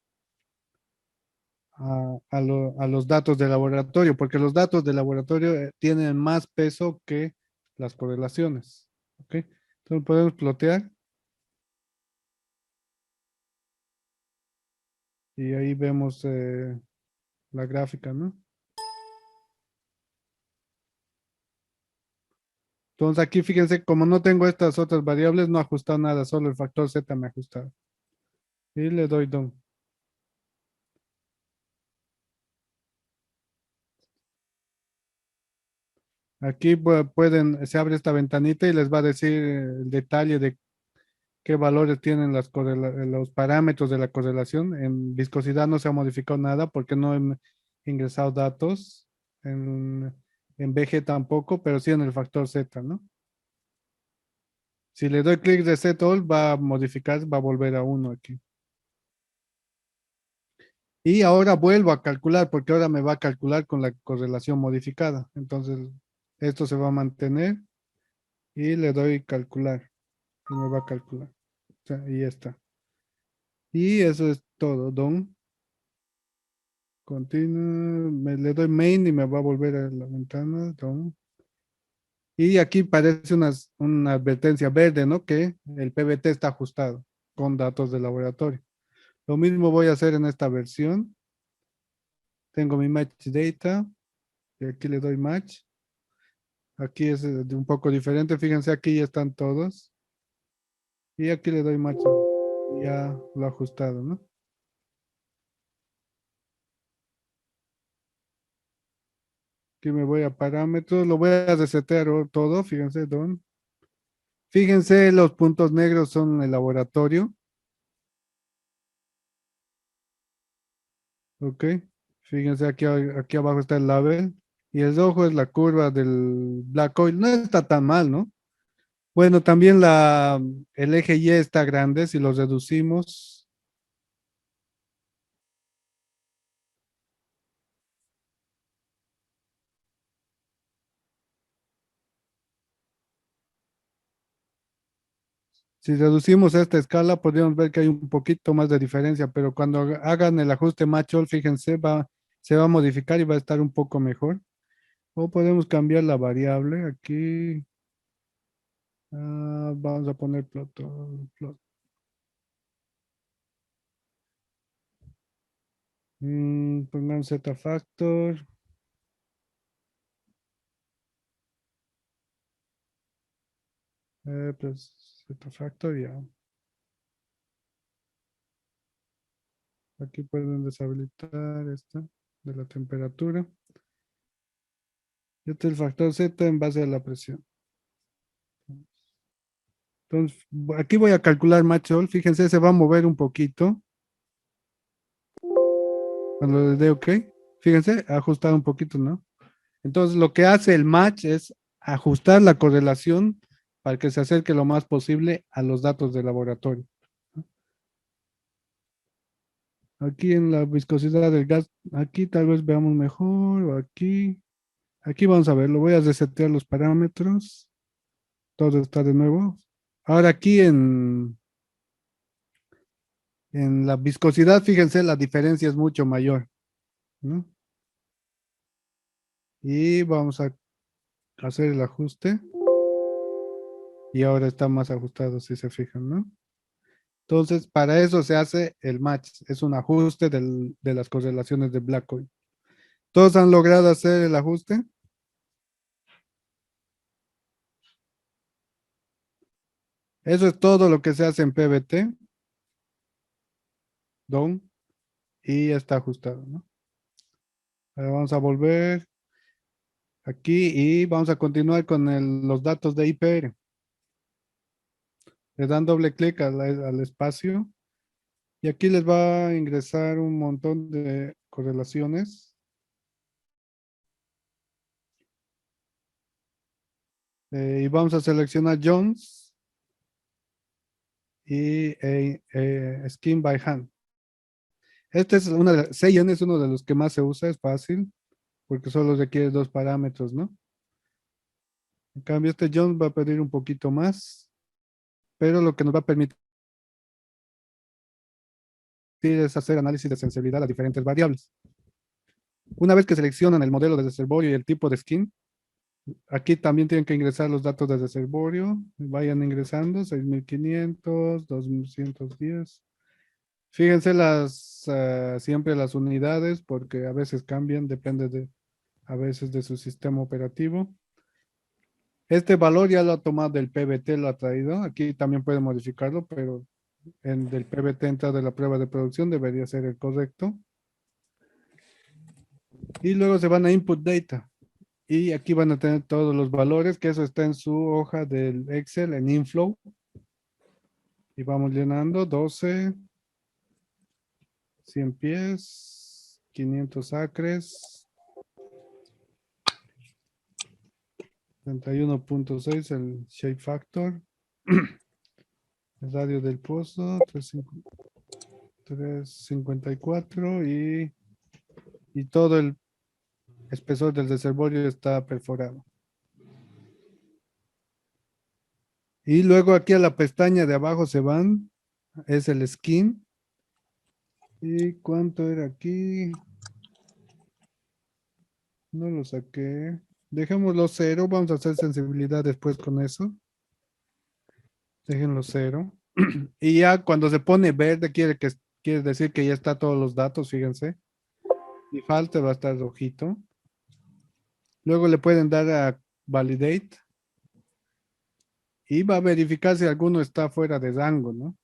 a los datos de laboratorio, porque los datos de laboratorio tienen más peso que las correlaciones. ¿Ok? Entonces podemos plotear. Y ahí vemos la gráfica, ¿no? Entonces aquí fíjense, como no tengo estas otras variables, no ha ajustado nada, solo el factor Z me ha ajustado. Y le doy done. Aquí se abre esta ventanita y les va a decir el detalle de qué valores tienen los parámetros de la correlación. En viscosidad no se ha modificado nada porque no he ingresado datos. En BG tampoco, pero sí en el factor Z, ¿no? Si le doy clic de Set All, va a modificar, va a volver a 1 aquí. Y ahora vuelvo a calcular, porque ahora me va a calcular con la correlación modificada. Entonces, esto se va a mantener y le doy calcular. Y me va a calcular. O sea, y ya está. Y eso es todo. Done. Continue. Le doy main y me va a volver a la ventana. Done. Y aquí parece una advertencia verde, ¿no? Que el PBT está ajustado con datos de laboratorio. Lo mismo voy a hacer en esta versión. Tengo mi match data. Y aquí le doy match. Aquí es un poco diferente. Fíjense, aquí ya están todos. Y aquí le doy match. Y ya lo he ajustado, ¿no? Aquí me voy a parámetros. Lo voy a resetear todo. Fíjense, don. Fíjense, los puntos negros son el laboratorio. Ok. Fíjense, aquí abajo está el label. Y el rojo es la curva del black oil. No está tan mal, ¿no? Bueno, también el eje Y está grande. Si lo reducimos, Si reducimos esta escala, podríamos ver que hay un poquito más de diferencia, pero cuando hagan el ajuste match all, fíjense, se va a modificar y va a estar un poco mejor. O podemos cambiar la variable aquí. Vamos a poner plot. Pongamos Z factor. Pues Z factor ya. Aquí pueden deshabilitar esta de la temperatura. Este es el factor Z en base a la presión. Entonces, aquí voy a calcular match all. Fíjense, se va a mover un poquito. Cuando le dé OK, fíjense, ha ajustado un poquito, ¿no? Entonces, lo que hace el match es ajustar la correlación para que se acerque lo más posible a los datos del laboratorio. Aquí en la viscosidad del gas, aquí tal vez veamos mejor, o aquí. Aquí vamos a ver, lo voy a resetear los parámetros. Todo está de nuevo. Ahora aquí en la viscosidad, fíjense, la diferencia es mucho mayor, ¿no? Y vamos a hacer el ajuste. Y ahora está más ajustado, si se fijan, ¿no? Entonces, para eso se hace el match. Es un ajuste de las correlaciones de Blackcoin. ¿Todos han logrado hacer el ajuste? Eso es todo lo que se hace en PBT. Done. Y ya está ajustado, ¿no? Ahora vamos a volver aquí y vamos a continuar con los datos de IPR. Le dan doble clic al espacio y aquí les va a ingresar un montón de correlaciones. Y vamos a seleccionar Jones y Skin by Hand. Este es Cyan es uno de los que más se usa, es fácil, porque solo requiere 2 parámetros, ¿no? En cambio, este Jones va a pedir un poquito más, pero lo que nos va a permitir es hacer análisis de sensibilidad a diferentes variables. Una vez que seleccionan el modelo de reservorio y el tipo de skin, aquí también tienen que ingresar los datos de reservorio. Vayan ingresando, 6500, 2110. Fíjense siempre las unidades, porque a veces cambian, depende a veces de su sistema operativo. Este valor ya lo ha tomado del PBT, lo ha traído. Aquí también puede modificarlo, pero del PBT entrada de la prueba de producción debería ser el correcto. Y luego se van a Input Data. Y aquí van a tener todos los valores, que eso está en su hoja del Excel, en Inflow. Y vamos llenando 12, 100 pies, 500 acres, 31.6 el shape factor, el radio del pozo, 354 y todo el espesor del reservorio está perforado. Y luego aquí a la pestaña de abajo se van, es el skin. ¿Y cuánto era aquí? No lo saqué. Dejémoslo 0, vamos a hacer sensibilidad después con eso. Déjenlo 0. Y ya cuando se pone verde quiere decir que ya está todos los datos, fíjense. Y falta va a estar rojito. Luego le pueden dar a validate. Y va a verificar si alguno está fuera de rango, ¿no?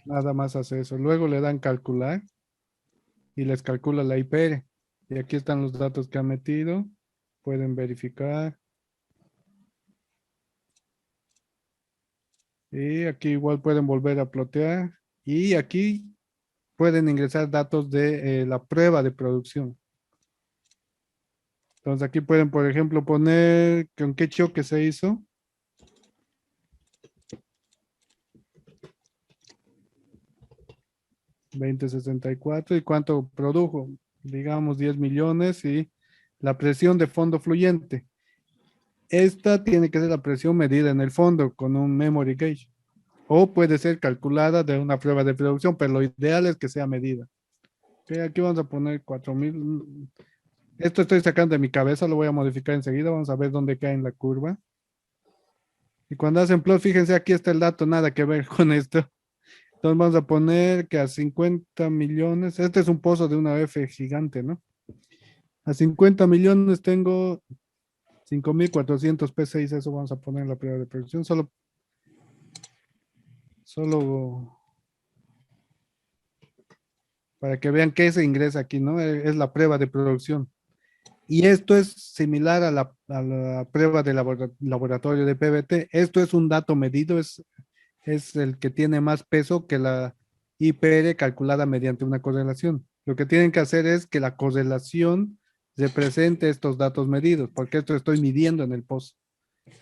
Nada más hace eso. Luego le dan calcular. Y les calcula la IPR. Y aquí están los datos que ha metido. Pueden verificar. Y aquí igual pueden volver a plotear. Y aquí pueden ingresar datos de la prueba de producción. Entonces aquí pueden, por ejemplo, poner con qué choque se hizo. $20.64 y cuánto produjo. Digamos 10 millones y la presión de fondo fluyente. Esta tiene que ser la presión medida en el fondo con un memory gauge. o puede ser calculada de una prueba de producción, pero lo ideal es que sea medida. Ok, aquí vamos a poner 4000. Esto estoy sacando de mi cabeza, lo voy a modificar enseguida. Vamos a ver dónde cae en la curva. Y cuando hacen plot, fíjense, aquí está el dato, nada que ver con esto. Entonces vamos a poner que a 50 millones, este es un pozo de una F gigante, ¿no? A 50 millones tengo 5400 P6, eso vamos a poner en la prueba de producción, solo para que vean qué se ingresa aquí, ¿no? Es la prueba de producción. Y esto es similar a la prueba de laboratorio de PBT. Esto es un dato medido, es el que tiene más peso que la IPR calculada mediante una correlación. Lo que tienen que hacer es que la correlación represente estos datos medidos, porque esto estoy midiendo en el post.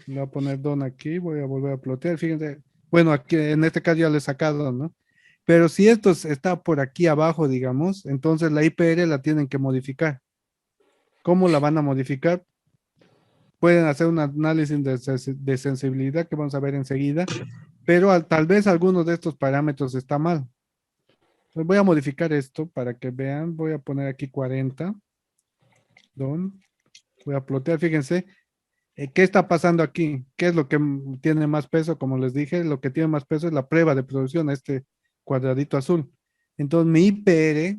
Le voy a poner don aquí, voy a volver a plotear. Fíjense, bueno, aquí en este caso ya lo he sacado, ¿no? Pero si esto está por aquí abajo, digamos, entonces la IPR la tienen que modificar. ¿Cómo la van a modificar? Pueden hacer un análisis de sensibilidad que vamos a ver enseguida, pero tal vez algunos de estos parámetros está mal. Entonces voy a modificar esto para que vean. Voy a poner aquí 40. Don. Voy a plotear, fíjense. ¿Qué está pasando aquí? ¿Qué es lo que tiene más peso? Como les dije, lo que tiene más peso es la prueba de producción, este cuadradito azul. Entonces mi IPR,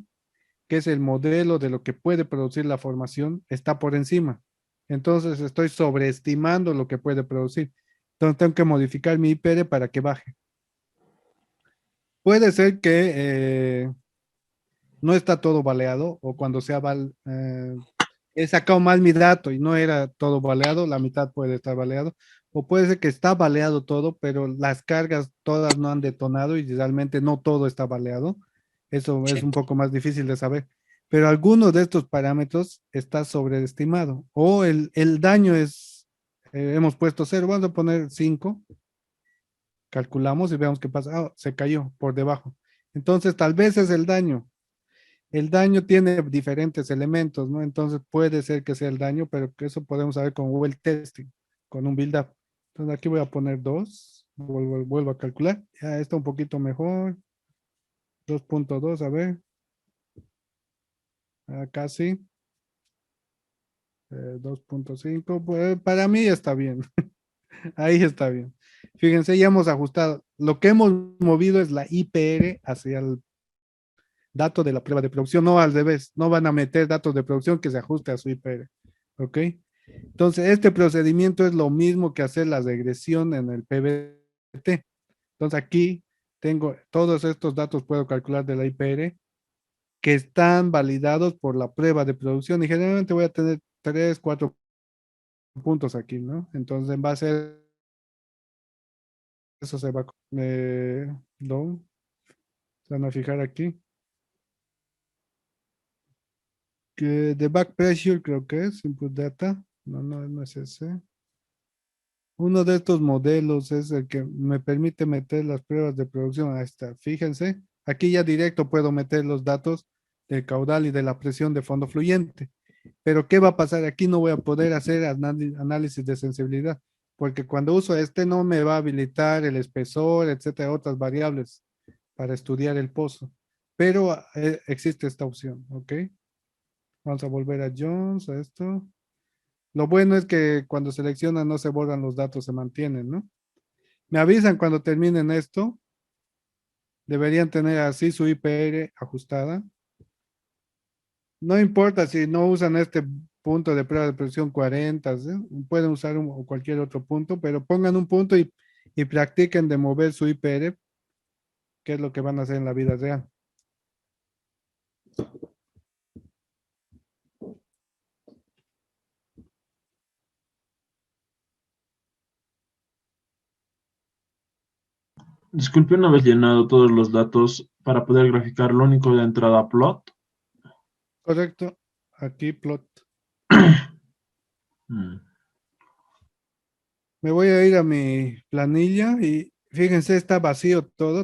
que es el modelo de lo que puede producir la formación, está por encima. Entonces estoy sobreestimando lo que puede producir. Entonces tengo que modificar mi IPR para que baje. Puede ser que no está todo baleado o cuando sea he sacado mal mi dato y no era todo baleado, la mitad puede estar baleado, o puede ser que está baleado todo, pero las cargas todas no han detonado y realmente no todo está baleado. Eso es un poco más difícil de saber. Pero alguno de estos parámetros está sobreestimado o el daño es, hemos puesto 0, vamos a poner 5, calculamos y veamos qué pasa. Ah, se cayó por debajo. Entonces tal vez es el daño. El daño tiene diferentes elementos, ¿no? Entonces puede ser que sea el daño, pero que eso podemos saber con well testing, con un build up. Entonces aquí voy a poner 2, vuelvo a calcular. Ya está un poquito mejor. 2.2, a ver. Casi. 2.5, pues para mí está bien. Ahí está bien. Fíjense, ya hemos ajustado. Lo que hemos movido es la IPR hacia el dato de la prueba de producción, no al revés. No van a meter datos de producción que se ajuste a su IPR. ¿Ok? Entonces, este procedimiento es lo mismo que hacer la regresión en el PBT. Entonces, aquí tengo todos estos datos, puedo calcular de la IPR, que están validados por la prueba de producción y generalmente voy a tener 3, 4 puntos aquí, ¿no? Entonces, en base a eso se va a... down. Se van a fijar aquí. Que the back pressure creo que es input data. No es ese. Uno de estos modelos es el que me permite meter las pruebas de producción. Ahí está. Fíjense, aquí ya directo puedo meter los datos del caudal y de la presión de fondo fluyente. Pero ¿qué va a pasar? Aquí no voy a poder hacer análisis de sensibilidad, porque cuando uso este no me va a habilitar el espesor, etcétera, otras variables para estudiar el pozo. Pero existe esta opción, ¿ok? Vamos a volver a Jones, a esto. Lo bueno es que cuando seleccionan no se borran los datos, se mantienen, ¿no? Me avisan cuando terminen esto. Deberían tener así su IPR ajustada. No importa si no usan este punto de prueba de presión 40, ¿sí? Pueden usar o cualquier otro punto, pero pongan un punto y practiquen de mover su IPR, que es lo que van a hacer en la vida real. Disculpe, una vez llenado todos los datos para poder graficar lo único de entrada plot. Correcto. Aquí plot. Me voy a ir a mi planilla y fíjense, está vacío todo.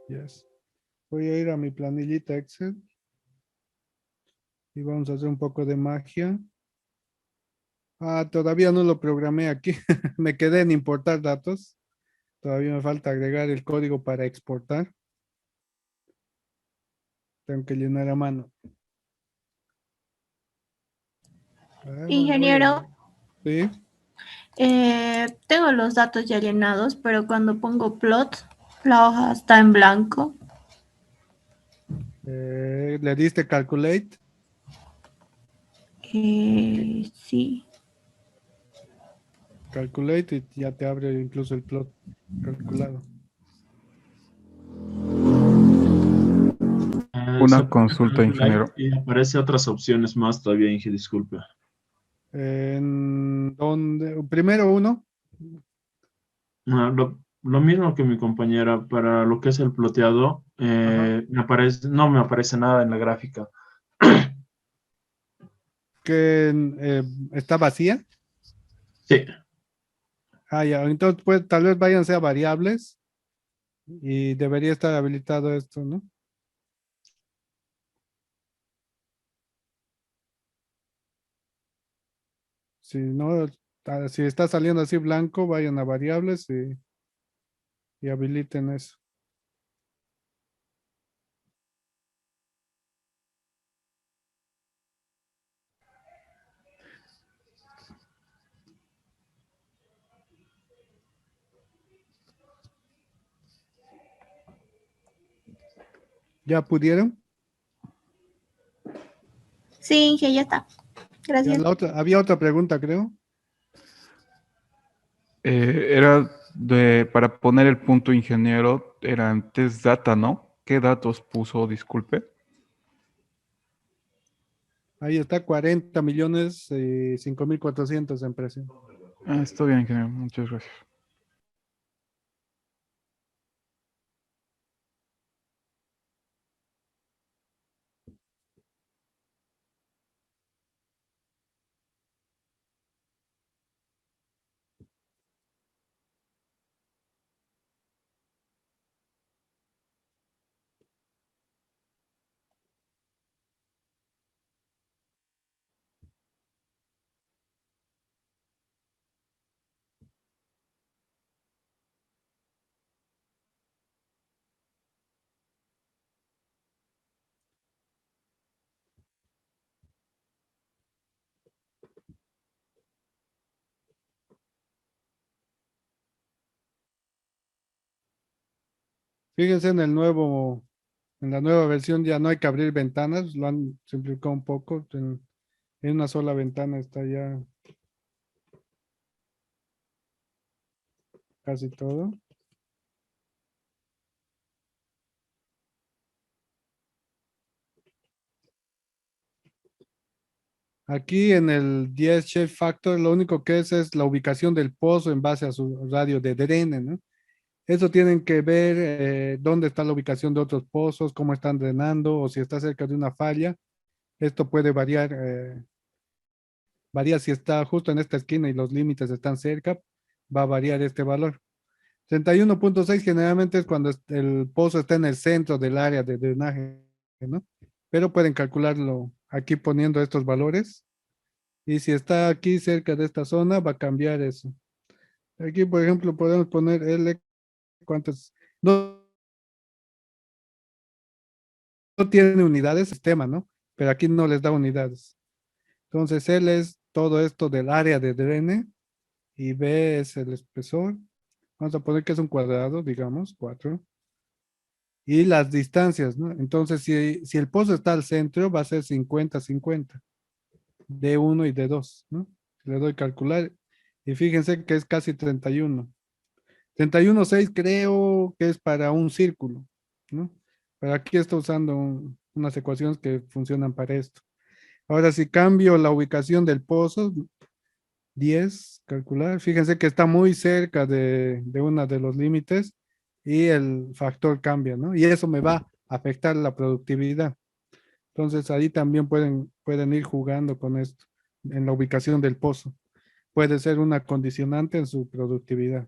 Yes. Voy a ir a mi planillita Excel y vamos a hacer un poco de magia. Todavía no lo programé aquí. Me quedé en importar datos. Todavía me falta agregar el código para exportar. Tengo que llenar a mano. Bueno, le voy a- Ingeniero, Sí. tengo los datos ya llenados, pero cuando pongo plot, la hoja está en blanco. Le diste calculate. Sí. Calculate y ya te abre incluso el plot calculado. Se Una pone consulta, calculate ingeniero. y aparece otras opciones más todavía, Inge, disculpe. ¿En dónde? Primero uno. Lo mismo que mi compañera, para lo que es el ploteado, Ajá. no me aparece nada en la gráfica. Que está vacía. Sí, Ya. Entonces, pues, tal vez vayan a variables y debería estar habilitado esto, ¿no? Si no, si está saliendo así blanco, vayan a variables y habiliten eso. ¿Ya pudieron? Sí, Inge, ya está. Ya Gracias. había otra pregunta, creo. Era para poner el punto ingeniero, eran test data, ¿no? ¿Qué datos puso? Disculpe. Ahí está, 40 millones, 5.400 en precio. Está bien, ingeniero. Muchas gracias. Fíjense en la nueva versión ya no hay que abrir ventanas, lo han simplificado un poco. En una sola ventana está ya casi todo. Aquí en el 10 Shape Factor, lo único que es la ubicación del pozo en base a su radio de drene, ¿no? Eso tienen que ver dónde está la ubicación de otros pozos, cómo están drenando o si está cerca de una falla. Esto puede variar, varía si está justo en esta esquina y los límites están cerca, va a variar este valor. 31.6 generalmente es cuando el pozo está en el centro del área de drenaje, ¿no? Pero pueden calcularlo aquí poniendo estos valores. Y si está aquí cerca de esta zona, va a cambiar eso. Aquí, por ejemplo, podemos poner L, cuántas, no tiene unidades, sistema, ¿no? Pero aquí no les da unidades. Entonces, L es todo esto del área de drene y B es el espesor. Vamos a poner que es un cuadrado, digamos, 4. Y las distancias, ¿no? Entonces, si el pozo está al centro, va a ser 50-50, D1 y D2, ¿no? Le doy calcular y fíjense que es casi 31. 31.6 creo que es para un círculo, ¿no? Pero aquí está usando unas ecuaciones que funcionan para esto. Ahora, si cambio la ubicación del pozo, 10, calcular, fíjense que está muy cerca de uno de los límites y el factor cambia, ¿no? Y eso me va a afectar la productividad. Entonces, ahí también pueden ir jugando con esto, en la ubicación del pozo. Puede ser una condicionante en su productividad.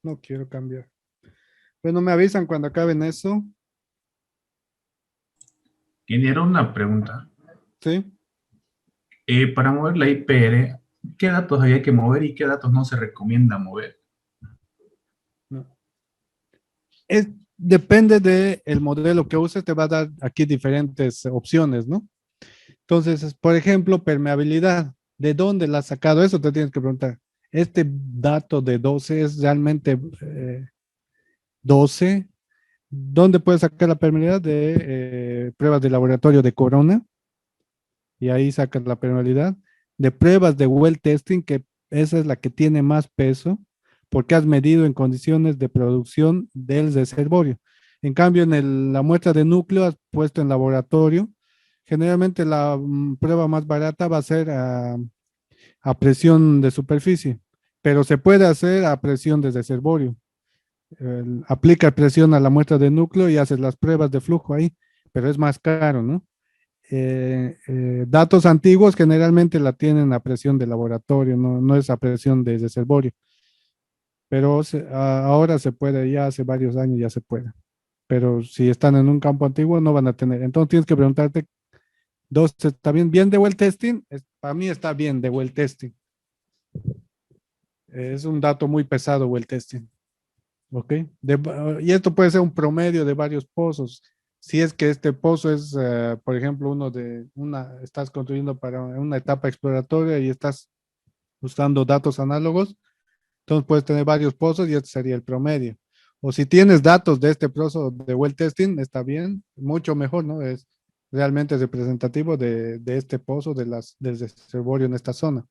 No quiero cambiar. Bueno, me avisan cuando acaben eso. Genera una pregunta. Sí. Para mover la IPR, ¿qué datos había que mover y qué datos no se recomienda mover? Depende del modelo que uses, te va a dar aquí diferentes opciones, ¿no? Entonces, por ejemplo, permeabilidad. ¿De dónde la has sacado? Eso te tienes que preguntar. ¿Este dato de 12 es realmente 12? ¿Dónde puedes sacar la permeabilidad? De pruebas de laboratorio de Corona. Y ahí sacas la permeabilidad. De pruebas de well testing, que esa es la que tiene más peso, porque has medido en condiciones de producción del reservorio. En cambio, en la muestra de núcleo has puesto en laboratorio. Generalmente la prueba más barata va a ser a presión de superficie, pero se puede hacer a presión de reservorio. Aplica presión a la muestra de núcleo y haces las pruebas de flujo ahí, pero es más caro, ¿no? Datos antiguos generalmente la tienen a presión de laboratorio, no es a presión de reservorio, pero ahora se puede, ya hace varios años ya se puede, pero si están en un campo antiguo no van a tener. Entonces tienes que preguntarte, ¿está bien de well testing? Para mí está bien de well testing. Es un dato muy pesado well testing. ¿Ok? Y esto puede ser un promedio de varios pozos. Si es que este pozo es, por ejemplo, estás construyendo para una etapa exploratoria y estás usando datos análogos, entonces puedes tener varios pozos y este sería el promedio. O si tienes datos de este pozo de well testing, está bien, mucho mejor, ¿no? Es realmente representativo de este pozo del reservorio en esta zona.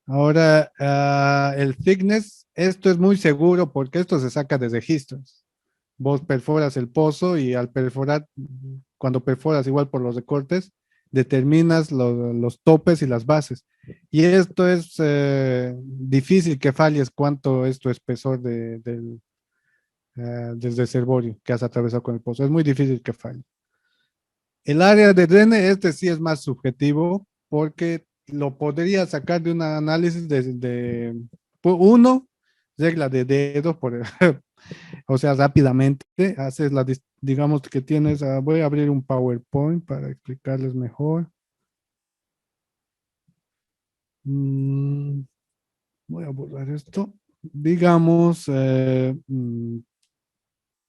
Ahora, el thickness, esto es muy seguro porque esto se saca de registros. Vos perforas el pozo y al perforar, cuando perforas igual por los recortes, determinas los topes y las bases. Y esto es difícil que falles cuánto es tu espesor del reservorio que has atravesado con el pozo. Es muy difícil que falle. El área de drene, este sí es más subjetivo porque lo podría sacar de un análisis regla de dedos, o sea, rápidamente haces digamos que tienes, voy a abrir un PowerPoint para explicarles mejor. Voy a borrar esto. Digamos,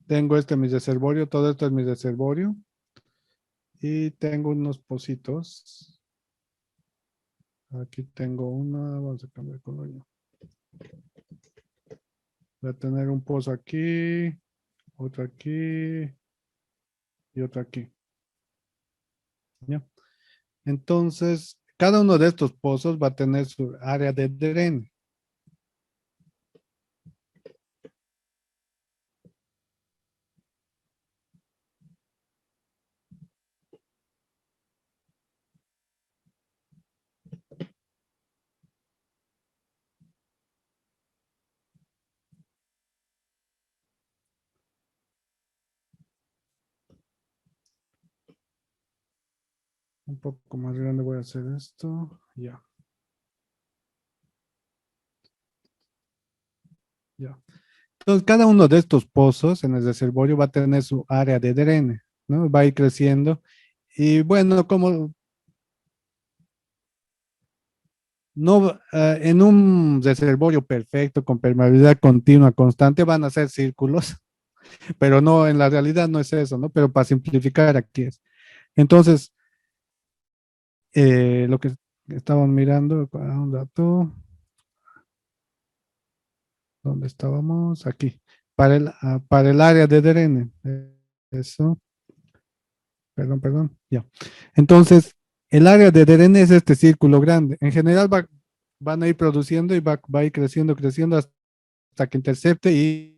tengo mi reservorio, todo esto es mi reservorio. Y tengo unos pocitos. Aquí tengo vamos a cambiar color. Voy a tener un pozo aquí, otro aquí y otro aquí. ¿Ya? Entonces, cada uno de estos pozos va a tener su área de drene. Un poco más grande voy a hacer esto. Ya. Ya. Entonces, cada uno de estos pozos en el reservorio va a tener su área de drene, ¿no? Va a ir creciendo. Y bueno, como no, en un reservorio perfecto, con permeabilidad continua, constante, van a ser círculos, pero no, en la realidad no es eso, ¿no? Pero para simplificar aquí es. Entonces, lo que estaban mirando, un dato, ¿dónde estábamos? Aquí, para el área de drene, eso, perdón, ya. Entonces, el área de drene es este círculo grande. En general van a ir produciendo y va a ir creciendo hasta que intercepte y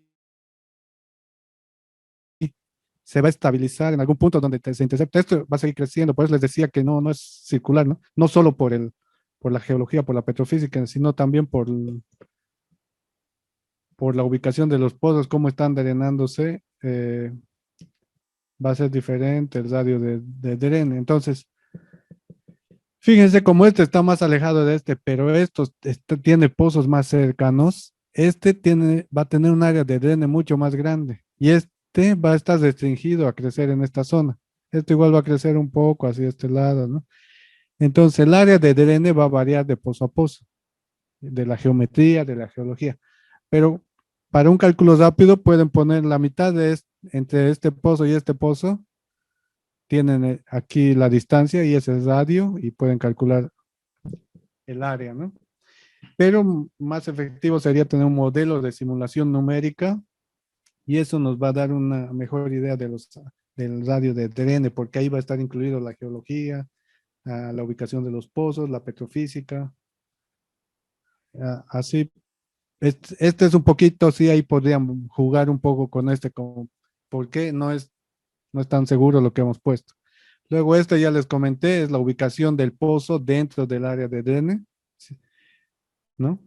se va a estabilizar en algún punto donde se intercepta. Esto va a seguir creciendo, por eso les decía que no es circular, ¿no? No solo por la geología, por la petrofísica, sino también por la ubicación de los pozos, cómo están drenándose, va a ser diferente el radio de drene. Entonces, fíjense cómo este está más alejado de pero tiene pozos más cercanos. Va a tener un área de drene mucho más grande y va a estar restringido a crecer en esta zona. Esto igual va a crecer un poco hacia este lado, ¿no? Entonces, el área de drene va a variar de pozo a pozo, de la geometría, de la geología. Pero para un cálculo rápido pueden poner la mitad entre este pozo y este pozo. Tienen aquí la distancia y ese es radio y pueden calcular el área, ¿no? Pero más efectivo sería tener un modelo de simulación numérica y eso nos va a dar una mejor idea del radio de drene, porque ahí va a estar incluido la geología, la ubicación de los pozos, la petrofísica. Así, este es un poquito, sí, ahí podrían jugar un poco con porque no es tan seguro lo que hemos puesto. Luego este ya les comenté, es la ubicación del pozo dentro del área de drene, ¿sí? ¿No?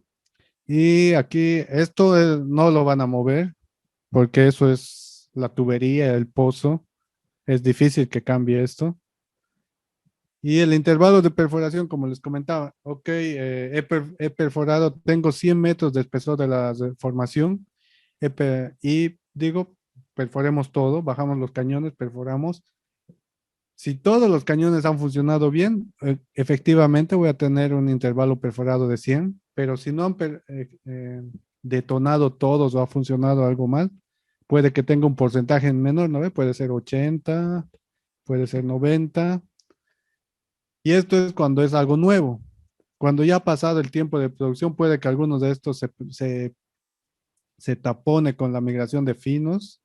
Y aquí esto no lo van a mover porque eso es la tubería, el pozo. Es difícil que cambie esto. Y el intervalo de perforación, como les comentaba, ok, he perforado, tengo 100 metros de espesor de la formación y digo, perforemos todo, bajamos los cañones, perforamos. Si todos los cañones han funcionado bien, efectivamente voy a tener un intervalo perforado de 100, pero si no han detonado todos o ha funcionado algo mal, puede que tenga un porcentaje menor, ¿no? Puede ser 80, puede ser 90. Y esto es cuando es algo nuevo. Cuando ya ha pasado el tiempo de producción, puede que algunos de estos se tapone con la migración de finos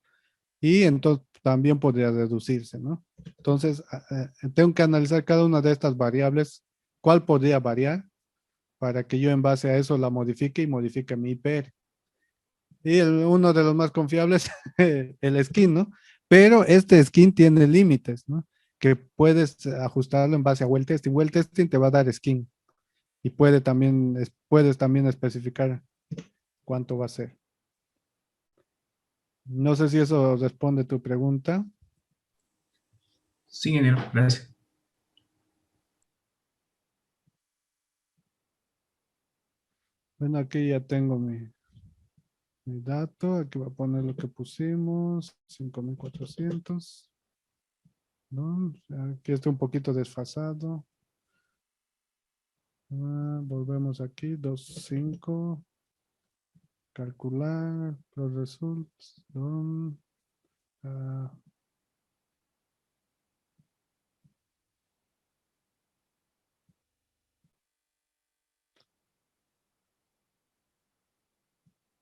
y entonces también podría reducirse, ¿no? Entonces, tengo que analizar cada una de estas variables, cuál podría variar para que yo en base a eso la modifique y modifique mi IPR. Y uno de los más confiables, el skin, ¿no? Pero este skin tiene límites, ¿no? Que puedes ajustarlo en base a well testing. Well testing te va a dar skin y puedes también especificar cuánto va a ser. No sé si eso responde tu pregunta. Sí, ingeniero, gracias. Bueno, aquí ya tengo mi dato. Aquí voy a poner lo que pusimos. 5400. ¿No? Aquí está un poquito desfasado. Volvemos aquí. 2.5. Calcular los results.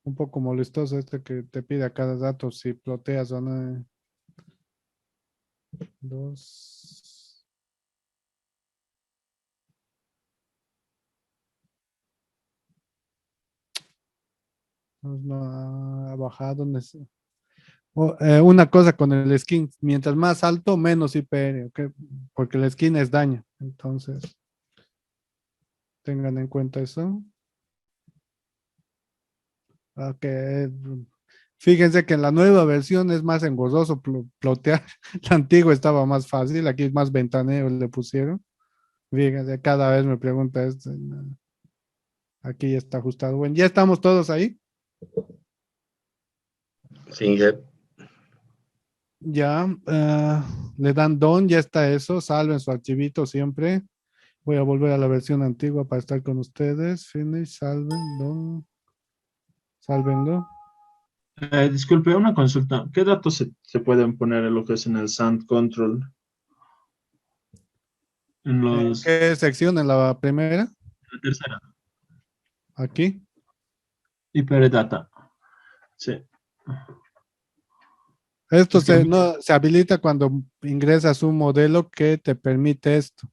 Un poco molestoso este que te pide a cada dato si ploteas o no. 2. No ha bajado. Una cosa con el skin, mientras más alto, menos IPR, ¿ok? Porque el skin es daño. Entonces, tengan en cuenta eso. Ok. Fíjense que en la nueva versión es más engorroso plotear. La antigua estaba más fácil. Aquí es más ventaneo le pusieron. Fíjense, cada vez me pregunta esto. Aquí ya está ajustado. Bueno, ya estamos todos ahí. Sí, Ya, le dan don, ya está eso. Salven su archivito siempre. Voy a volver a la versión antigua para estar con ustedes. Finish, salven, don. Sálvenlo. Disculpe, una consulta. ¿Qué datos se pueden poner en lo que es en el Sand Control? En los... ¿Qué sección? ¿En la primera? La tercera. Aquí. IPR Data. Sí. Esto se habilita cuando ingresas un modelo que te permite esto.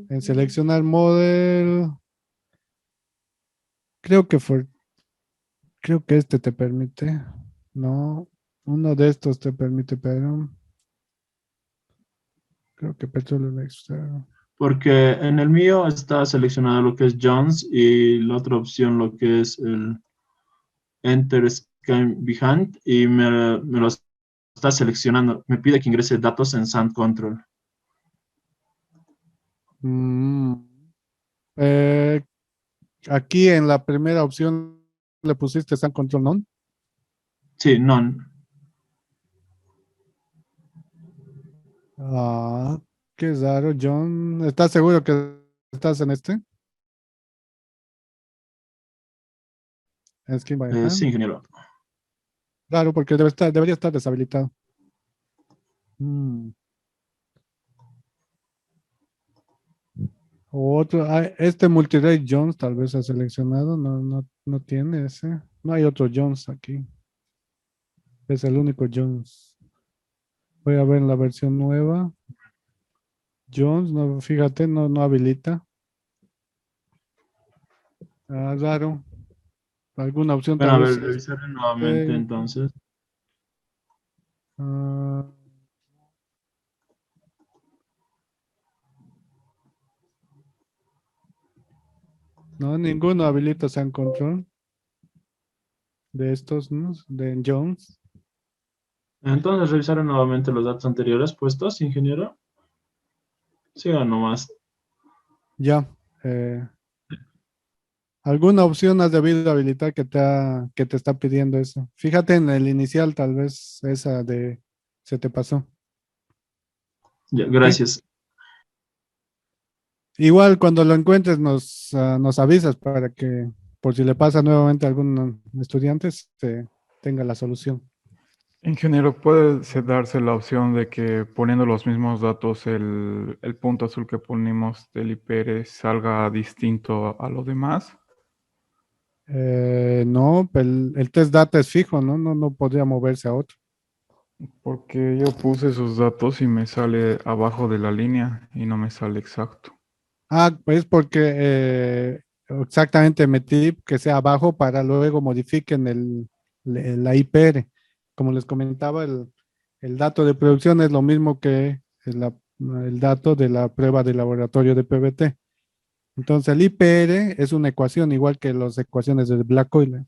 En seleccionar model. Creo que este te permite. No, uno de estos te permite, pero creo que Petroleum Extra. Porque en el mío está seleccionado lo que es Jones y la otra opción lo que es el Enter Scan Behind y me lo está seleccionando. Me pide que ingrese datos en Sand Control. Aquí en la primera opción le pusiste Sand Control None. Sí, none. Ah, qué raro, John. ¿Estás seguro que estás en este? Es que Sí, ingeniero. Claro, porque debería estar deshabilitado. Mm. Este Multiray Jones tal vez ha seleccionado, no tiene ese. No hay otro Jones aquí. Es el único Jones. Voy a ver la versión nueva. Jones, no, fíjate, no habilita. Ah, raro. Alguna opción Bueno, tal a vez ver, es. revisaré nuevamente entonces. Ah, no, ninguno habilita Sun Control de estos, ¿no? De Jones. Entonces, revisaré nuevamente los datos anteriores puestos, ingeniero. Siga nomás. Ya. ¿Alguna opción has debido habilitar que te está pidiendo eso? Fíjate en el inicial, tal vez esa de se te pasó. Ya, ¿Ok? gracias. Igual cuando lo encuentres nos avisas para que por si le pasa nuevamente a algún estudiante tenga la solución. Ingeniero, ¿puede darse la opción de que poniendo los mismos datos el punto azul que ponemos del IPR salga distinto a lo demás? No, el test data es fijo, ¿no? No podría moverse a otro. Porque yo puse esos datos y me sale abajo de la línea y no me sale exacto. Pues porque exactamente metí que sea abajo para luego modifiquen la IPR. Como les comentaba, el dato de producción es lo mismo que el dato de la prueba de laboratorio de PBT. Entonces el IPR es una ecuación igual que las ecuaciones de Black-Euler.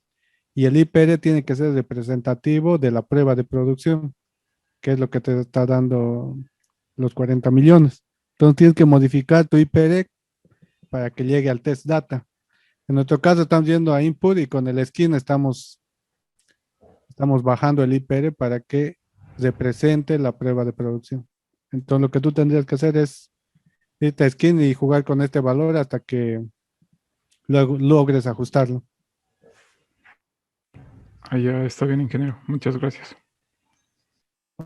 Y el IPR tiene que ser representativo de la prueba de producción, que es lo que te está dando los 40 millones. Entonces tienes que modificar tu IPR para que llegue al test data. En nuestro caso estamos yendo a input y con el skin estamos bajando el IPR para que represente la prueba de producción. Entonces lo que tú tendrías que hacer es irte a skin y jugar con este valor hasta que luego logres ajustarlo. Ah, ya está bien, ingeniero. Muchas gracias.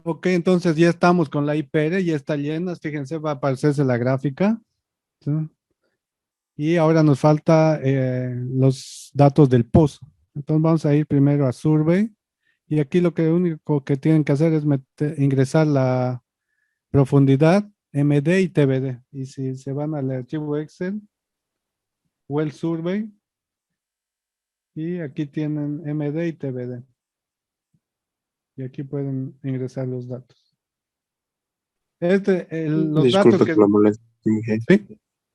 Ok, entonces ya estamos con la IPR, ya está llena. Fíjense, va a aparecerse la gráfica. ¿Sí? Y ahora nos falta los datos del pozo. Entonces vamos a ir primero a Survey. Y aquí lo único que tienen que hacer es ingresar la profundidad, MD y TBD. Y si se van al archivo Excel, Well Survey, y aquí tienen MD y TBD. Y aquí pueden ingresar los datos. Los datos Disculpe que... que lo moleste, Inge. Sí,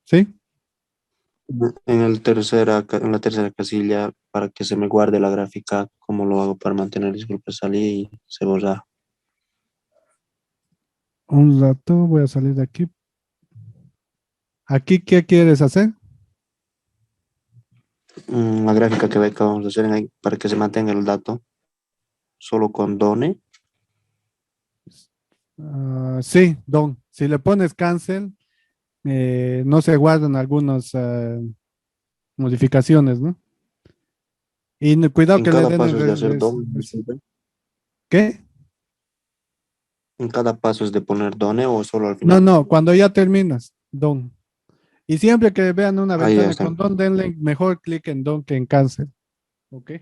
sí. En la tercera casilla, para que se me guarde la gráfica, ¿cómo lo hago para mantener? Disculpe, salí y se borra. Un rato, voy a salir de aquí. ¿Aquí qué quieres hacer? La gráfica que acabamos de hacer ahí, para que se mantenga el dato, solo con Done. Sí, Don. Si le pones cancel, no se guardan algunas modificaciones, ¿no? Y cuidado En que le cada den paso es de hacer Done, ¿Qué? en cada paso es de poner Done o solo al final. No, cuando ya terminas, Don. Y siempre que vean una Ah, ya ventana está. con Don, denle mejor clic en Don que en cancel. ¿Ok?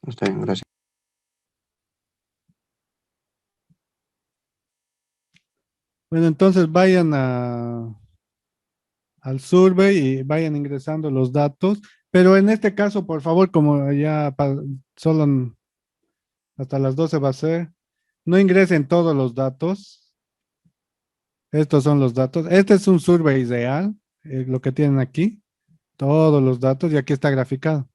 Está bien, gracias. Bueno, entonces vayan al survey y vayan ingresando los datos. Pero en este caso, por favor, como ya solo hasta las 12 va a ser, no ingresen todos los datos. Estos son los datos. Este es un survey real, lo que tienen aquí, todos los datos, y aquí está graficado.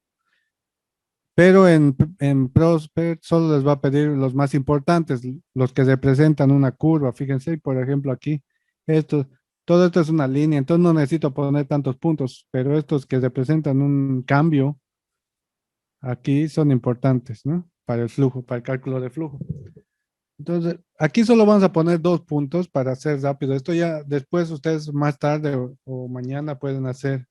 Pero en Prosper solo les va a pedir los más importantes, los que representan una curva. Fíjense, por ejemplo, aquí, esto, todo esto es una línea, entonces no necesito poner tantos puntos, pero estos que representan un cambio, aquí son importantes, ¿no? Para el flujo, para el cálculo de flujo. Entonces, aquí solo vamos a poner 2 puntos para hacer rápido. Esto ya después ustedes más tarde o mañana pueden hacer.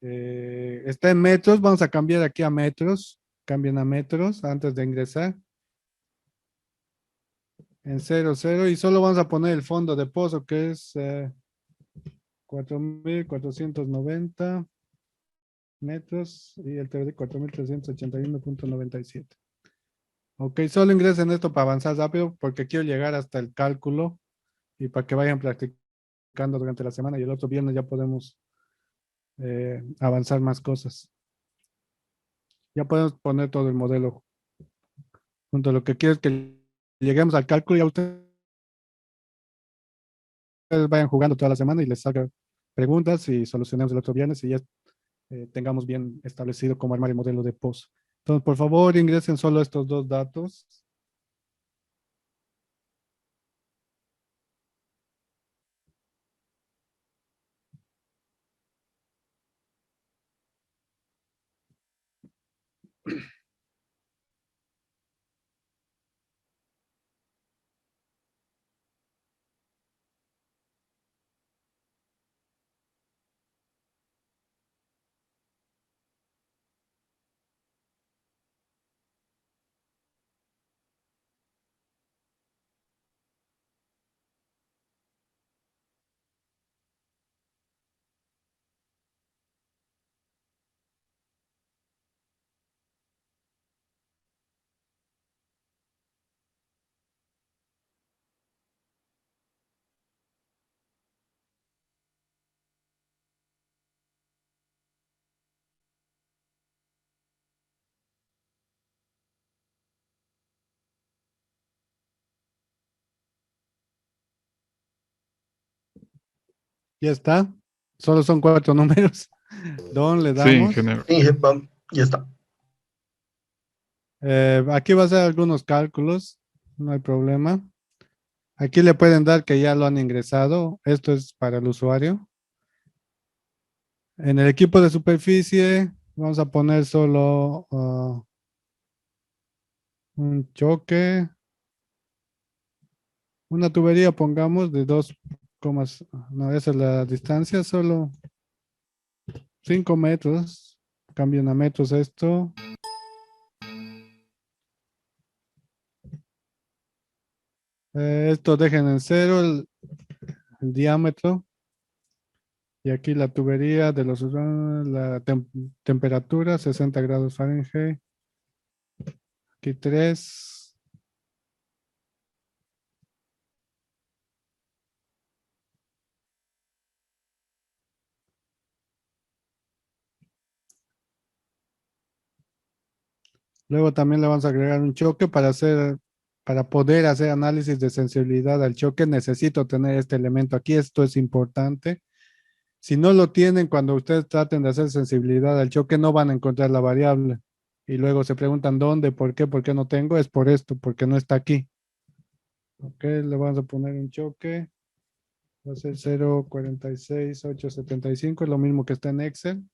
Está en metros, vamos a cambiar aquí a metros. Cambien a metros antes de ingresar. En 0,0 y solo vamos a poner el fondo de pozo que es 4.490 metros y el TBD 4.381.97. Ok, solo ingresen esto para avanzar rápido porque quiero llegar hasta el cálculo y para que vayan practicando durante la semana y el otro viernes ya podemos avanzar más cosas. Ya podemos poner todo el modelo junto. Lo que quiero es que lleguemos al cálculo y a ustedes vayan jugando toda la semana y les salgan preguntas y solucionemos el otro viernes y ya tengamos bien establecido cómo armar el modelo de pozo. Entonces, por favor, ingresen solo estos 2 datos. Ya está. Solo son 4 números. Don, le Sí, damos. ingeniero. Sí, ya está. Aquí va a ser algunos cálculos. No hay problema. Aquí le pueden dar que ya lo han ingresado. Esto es para el usuario. En el equipo de superficie vamos a poner solo un choque. Una tubería pongamos de 2, no, esa es la distancia, solo 5 metros. Cambien a metros esto. Esto dejen en 0 el diámetro. Y aquí la tubería de los la temperatura 60 grados Fahrenheit. Aquí 3. Luego también le vamos a agregar un choque para poder hacer análisis de sensibilidad al choque. Necesito tener este elemento aquí. Esto es importante. Si no lo tienen, cuando ustedes traten de hacer sensibilidad al choque, no van a encontrar la variable. Y luego se preguntan dónde, por qué no tengo. Es por esto, porque no está aquí. Ok, le vamos a poner un choque. Va a ser 0.46875, es lo mismo que está en Excel.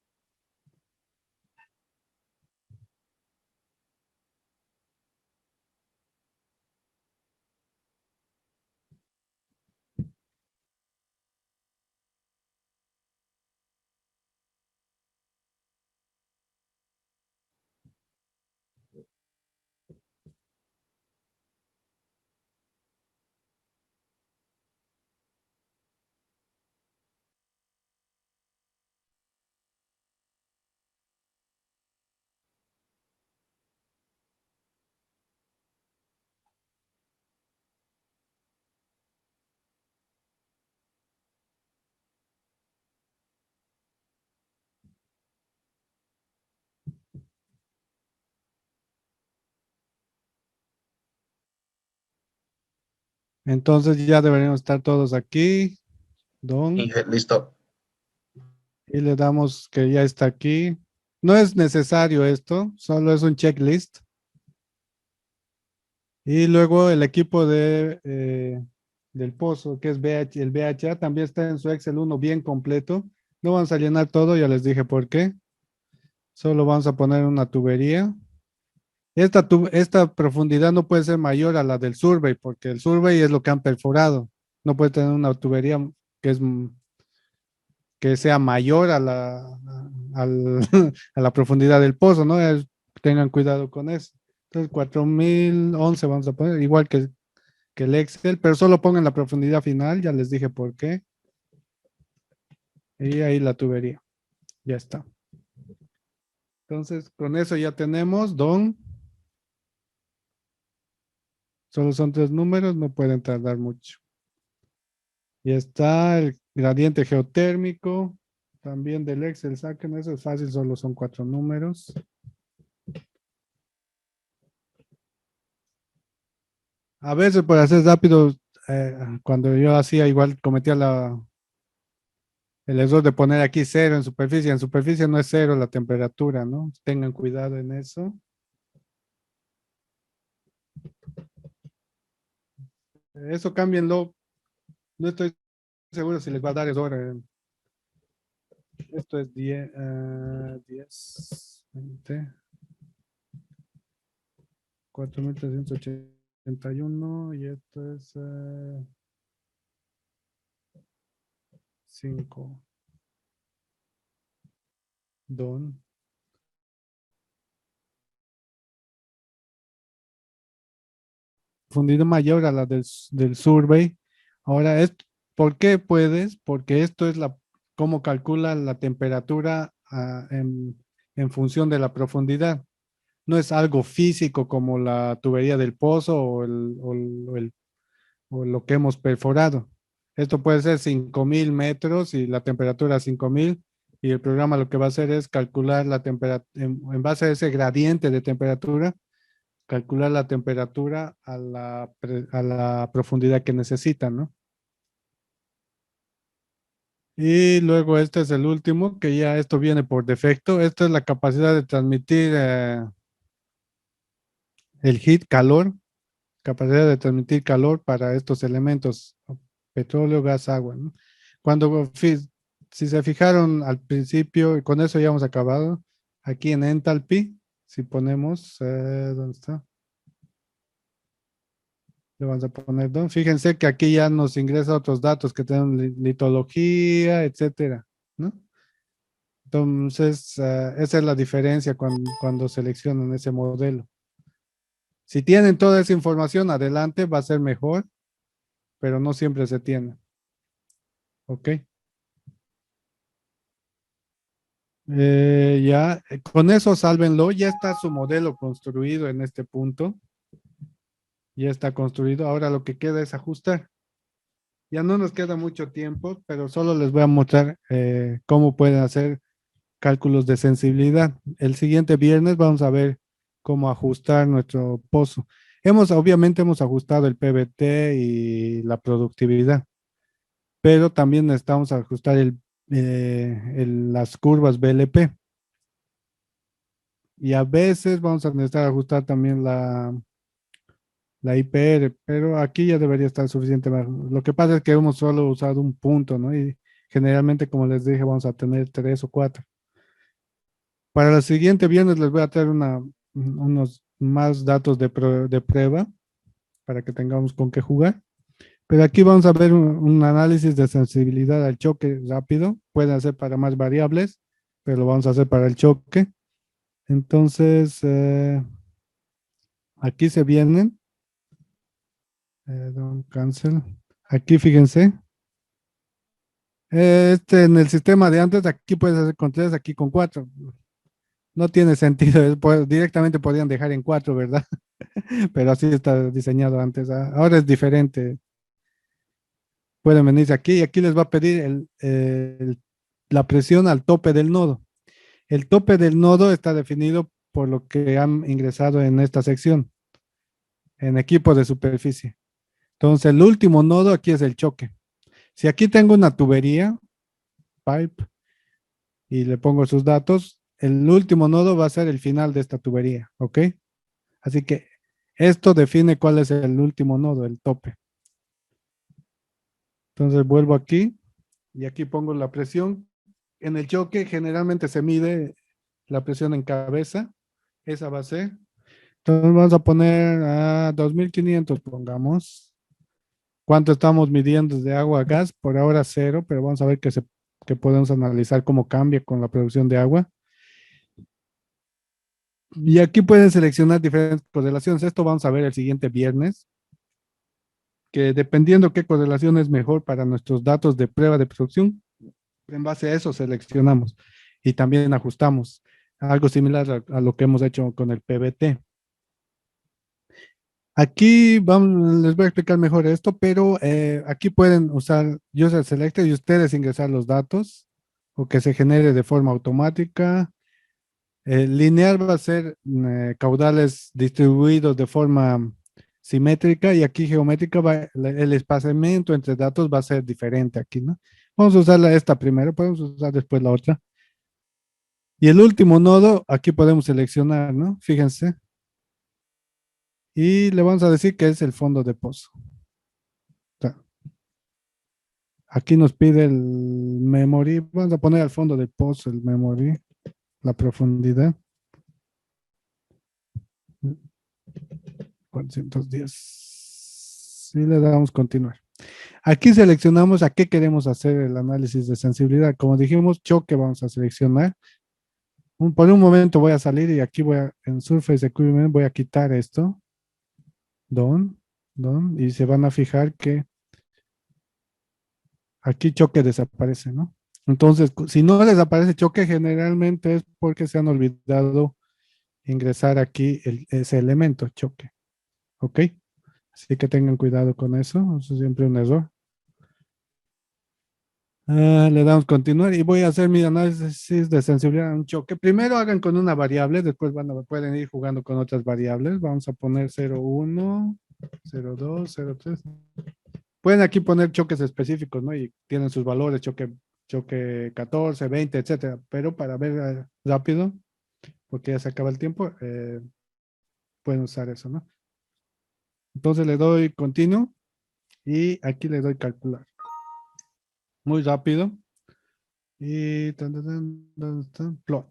Entonces ya deberíamos estar todos aquí. Don. Listo. Y le damos que ya está aquí. No es necesario esto, solo es un checklist. Y luego el equipo del pozo, que es el BHA, también está en su Excel 1 bien completo. No vamos a llenar todo, ya les dije por qué. Solo vamos a poner una tubería. Esta profundidad no puede ser mayor a la del survey, porque el survey es lo que han perforado. No puede tener una tubería que sea mayor a la profundidad del pozo, ¿no? Tengan cuidado con eso. Entonces, 4011 vamos a poner, igual que el Excel, pero solo pongan la profundidad final, ya les dije por qué. Y ahí la tubería. Ya está. Entonces, con eso ya tenemos, Don. Solo son 3 números, no pueden tardar mucho. Y está el gradiente geotérmico, también del Excel, saquen eso, es fácil, solo son 4 números. A veces por hacer rápido, cuando yo hacía igual cometía el error de poner aquí 0 en superficie. En superficie no es 0 la temperatura, ¿no? Tengan cuidado en eso. Eso cámbienlo. No estoy seguro si les va a dar error. Esto es 10, 20, 4381 y esto es 5. Don. Profundidad mayor a la del survey. Ahora, ¿por qué puedes? Porque esto es cómo calcula la temperatura en función de la profundidad. No es algo físico como la tubería del pozo o lo que hemos perforado. Esto puede ser 5000 metros y la temperatura 5000, y el programa lo que va a hacer es calcular la temperatura, en base a ese gradiente de temperatura, calcular la temperatura a la profundidad que necesitan, ¿no? Y luego este es el último, que ya esto viene por defecto. Esta es la capacidad de transmitir el heat, calor, capacidad de transmitir calor para estos elementos, petróleo, gas, agua, ¿no? Si se fijaron al principio, y con eso ya hemos acabado, aquí en enthalpy, si ponemos, ¿dónde está? Le vamos a poner, ¿no? Fíjense que aquí ya nos ingresa otros datos que tienen litología, etcétera, ¿no? Entonces, esa es la diferencia cuando seleccionan ese modelo. Si tienen toda esa información, adelante, va a ser mejor, pero no siempre se tiene. ¿Ok? Con eso sálvenlo. Ya está su modelo construido en este punto. Ya está construido. Ahora lo que queda es ajustar. Ya no nos queda mucho tiempo, pero solo les voy a mostrar cómo pueden hacer cálculos de sensibilidad. El siguiente viernes vamos a ver cómo ajustar nuestro pozo. Obviamente hemos ajustado el PVT y la productividad, pero también necesitamos ajustar las curvas BLP. Y a veces vamos a necesitar ajustar también la IPR, pero aquí ya debería estar suficiente. Lo que pasa es que hemos solo usado un punto, ¿no? Y generalmente, como les dije, vamos a tener 3 o 4. Para el siguiente viernes les voy a traer unos más datos de prueba para que tengamos con qué jugar. Pero aquí vamos a ver un análisis de sensibilidad al choque rápido. Pueden hacer para más variables, pero lo vamos a hacer para el choque. Entonces, aquí se vienen. Don't cancel. Aquí fíjense. En el sistema de antes, aquí puedes hacer con 3, aquí con 4. No tiene sentido, directamente podrían dejar en 4, ¿verdad? Pero así está diseñado antes. Ahora es diferente. Pueden venirse aquí y aquí les va a pedir la presión al tope del nodo. El tope del nodo está definido por lo que han ingresado en esta sección, en equipo de superficie. Entonces, el último nodo aquí es el choque. Si aquí tengo una tubería, pipe, y le pongo sus datos, el último nodo va a ser el final de esta tubería, ¿ok? Así que esto define cuál es el último nodo, el tope. Entonces vuelvo aquí y aquí pongo la presión. En el choque generalmente se mide la presión en cabeza, esa va a ser. Entonces vamos a poner a 2500, pongamos. ¿Cuánto estamos midiendo de agua a gas? Por ahora cero, pero vamos a ver que podemos analizar cómo cambia con la producción de agua. Y aquí pueden seleccionar diferentes correlaciones. Esto vamos a ver el siguiente viernes, que dependiendo qué correlación es mejor para nuestros datos de prueba de producción, en base a eso seleccionamos y también ajustamos. Algo similar a lo que hemos hecho con el PBT. Aquí vamos, les voy a explicar mejor esto, pero aquí pueden usar User Selector y ustedes ingresar los datos o que se genere de forma automática. Lineal va a ser caudales distribuidos de forma simétrica y aquí geométrica el espaciamiento entre datos va a ser diferente aquí, ¿no? Vamos a usar esta primero, podemos usar después la otra. Y el último nodo, aquí podemos seleccionar, ¿no? Fíjense. Y le vamos a decir que es el fondo de pozo. Aquí nos pide el memory. Vamos a poner al fondo del pozo el memory, la profundidad. 410. Y le damos continuar. Aquí seleccionamos a qué queremos hacer el análisis de sensibilidad. Como dijimos, choque vamos a seleccionar. Por un momento voy a salir y aquí en Surface Equipment voy a quitar esto. Done. Y se van a fijar que aquí choque desaparece, ¿no? Entonces, si no desaparece choque, generalmente es porque se han olvidado ingresar aquí ese elemento, choque. ¿Ok? Así que tengan cuidado con eso. Eso es siempre un error. Le damos continuar y voy a hacer mi análisis de sensibilidad a un choque. Primero hagan con una variable, después pueden ir jugando con otras variables. Vamos a poner 0,1, 0,2, 0,3. Pueden aquí poner choques específicos, ¿no? Y tienen sus valores, choque 14, 20, etcétera. Pero para ver rápido, porque ya se acaba el tiempo, pueden usar eso, ¿no? Entonces le doy continuo y aquí le doy calcular. Muy rápido. Y ¿dónde está? Plot.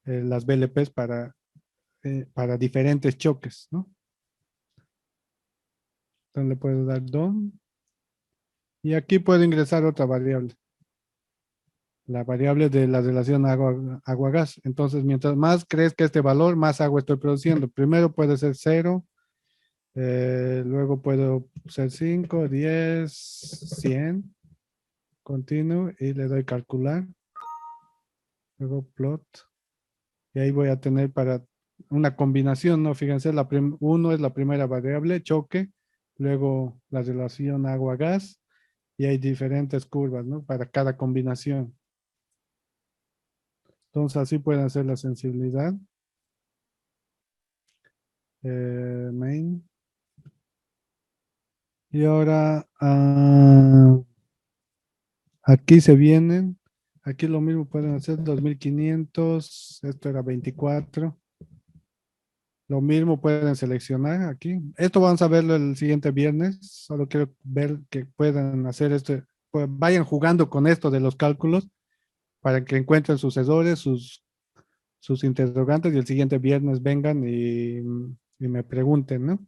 Las BLPs para diferentes choques, ¿no? Entonces le puedo dar DOM. Y aquí puedo ingresar otra variable. La variable de la relación agua-gas. Entonces, mientras más crezca este valor, más agua estoy produciendo. Primero puede ser 0, luego puedo ser 5, 10, 100. Continuo y le doy calcular. Luego plot. Y ahí voy a tener para una combinación, ¿no? Fíjense, 1 es la primera variable, choque. Luego la relación agua-gas. Y hay diferentes curvas, ¿no? Para cada combinación. Entonces así pueden hacer la sensibilidad. Main. Y ahora aquí se vienen. Aquí lo mismo pueden hacer 2500. Esto era 24. Lo mismo pueden seleccionar aquí. Esto vamos a verlo el siguiente viernes. Solo quiero ver que puedan hacer esto. Pues vayan jugando con esto de los cálculos para que encuentren sus errores, sus interrogantes y el siguiente viernes vengan y me pregunten, ¿no?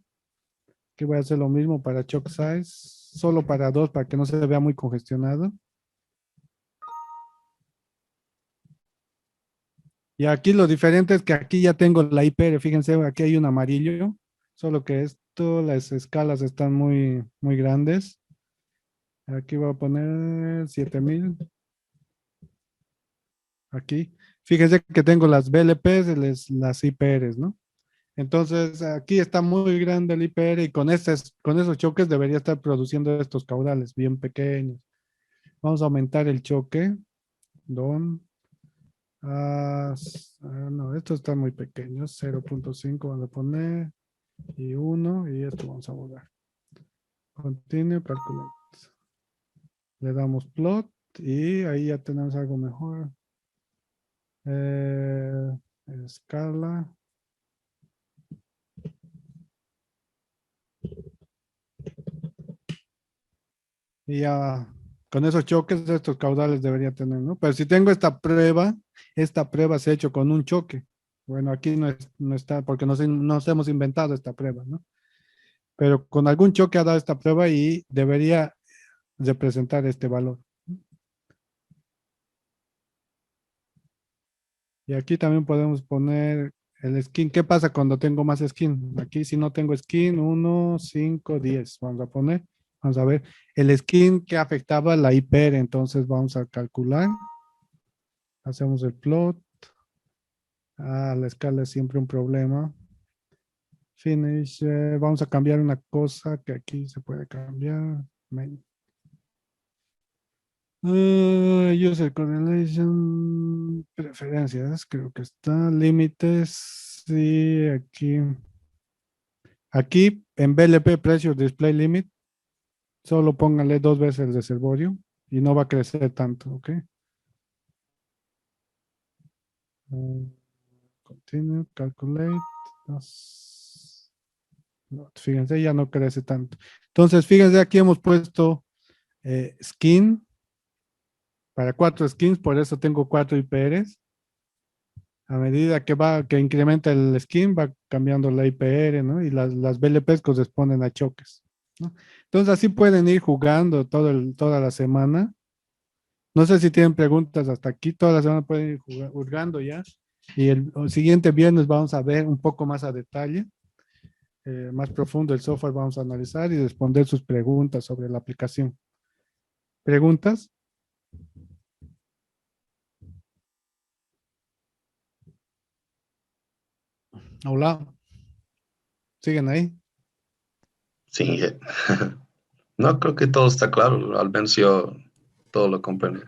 Que voy a hacer lo mismo para Choc Size, solo para 2 para que no se vea muy congestionado. Y aquí lo diferente es que aquí ya tengo la IPR, fíjense, aquí hay un amarillo, solo que esto, las escalas están muy, muy grandes. Aquí voy a poner 7000. Aquí. Fíjense que tengo las BLPs, las IPRs, ¿no? Entonces, aquí está muy grande el IPR y con esos choques debería estar produciendo estos caudales bien pequeños. Vamos a aumentar el choque. No, estos están muy pequeños. 0.5 vamos a poner. Y 1. Y esto vamos a borrar. Continue, calculate. Le damos plot. Y ahí ya tenemos algo mejor. Escala. Y ya Con esos choques, estos caudales debería tener, ¿no? Pero si tengo esta prueba se ha hecho con un choque. Bueno, aquí no está, porque nos hemos inventado esta prueba, ¿no? Pero con algún choque ha dado esta prueba y debería representar este valor. Y aquí también podemos poner el skin. ¿Qué pasa cuando tengo más skin? Aquí si no tengo skin, 1, 5, 10. Vamos a poner, vamos a ver. El skin que afectaba la IPR, entonces vamos a calcular. Hacemos el plot. La escala es siempre un problema. Finish. Vamos a cambiar una cosa que aquí se puede cambiar. Main. User correlation, preferencias, creo que está, límites, sí, aquí en BLP Pressure Display Limit, solo póngale 2 veces el reservorio y no va a crecer tanto, ¿ok? Continue, calculate, fíjense, ya no crece tanto. Entonces, fíjense, aquí hemos puesto skin, para 4 skins, por eso tengo 4 IPRs. A medida que incrementa el skin, va cambiando la IPR, ¿no? Y las BLPs corresponden a choques, ¿no? Entonces, así pueden ir jugando toda la semana. No sé si tienen preguntas hasta aquí, toda la semana pueden ir jugando ya. Y el siguiente viernes vamos a ver un poco más a detalle, más profundo el software, vamos a analizar y responder sus preguntas sobre la aplicación. ¿Preguntas? Hola. ¿Siguen ahí? Sí. No, creo que todo está claro. Al menos yo todo lo comprendí.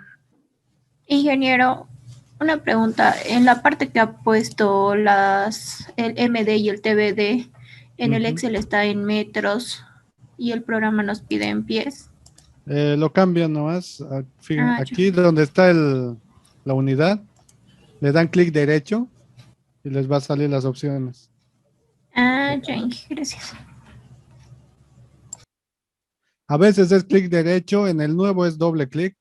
Ingeniero, una pregunta. En la parte que ha puesto el MD y el TBD, en el Excel está en metros y el programa nos pide en pies. Lo cambian nomás. Aquí donde está la unidad, le dan clic derecho y les va a salir las opciones. Ya, gracias. A veces es clic derecho, en el nuevo es doble clic.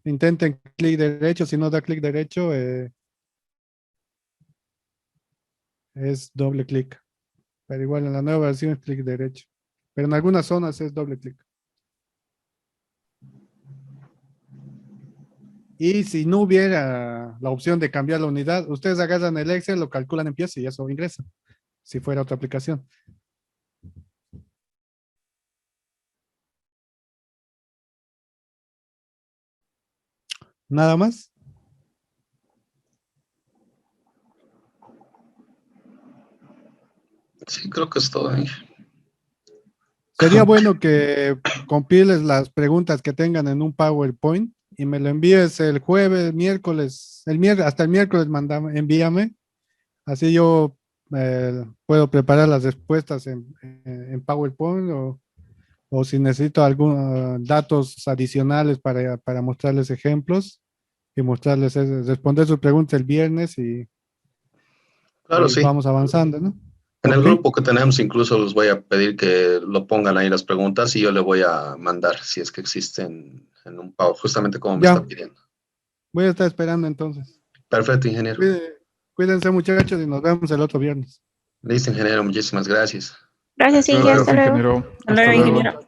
Intenten clic derecho, si no da clic derecho, es doble clic. Pero igual en la nueva versión es clic derecho. Pero en algunas zonas es doble clic. Y si no hubiera la opción de cambiar la unidad, ustedes agarran el Excel, lo calculan en pies y eso ingresa. Si fuera otra aplicación. ¿Nada más? Sí, creo que es todo ahí. Sería bueno que compiles las preguntas que tengan en un PowerPoint y me lo envíes el jueves, miércoles, hasta el miércoles envíame. Así yo puedo preparar las respuestas en PowerPoint o si necesito algunos datos adicionales para mostrarles ejemplos y responder sus preguntas el viernes y Claro, sí. vamos avanzando, ¿no? En el grupo que tenemos incluso les voy a pedir que lo pongan ahí las preguntas y yo le voy a mandar si es que existen en un PowerPoint, justamente como me está pidiendo. Voy a estar esperando entonces. Perfecto, ingeniero. Cuídense muchachos y nos vemos el otro viernes. Listo, ingeniero, muchísimas gracias. Gracias, ingeniero. Hasta luego. Hasta luego. Ingeniero.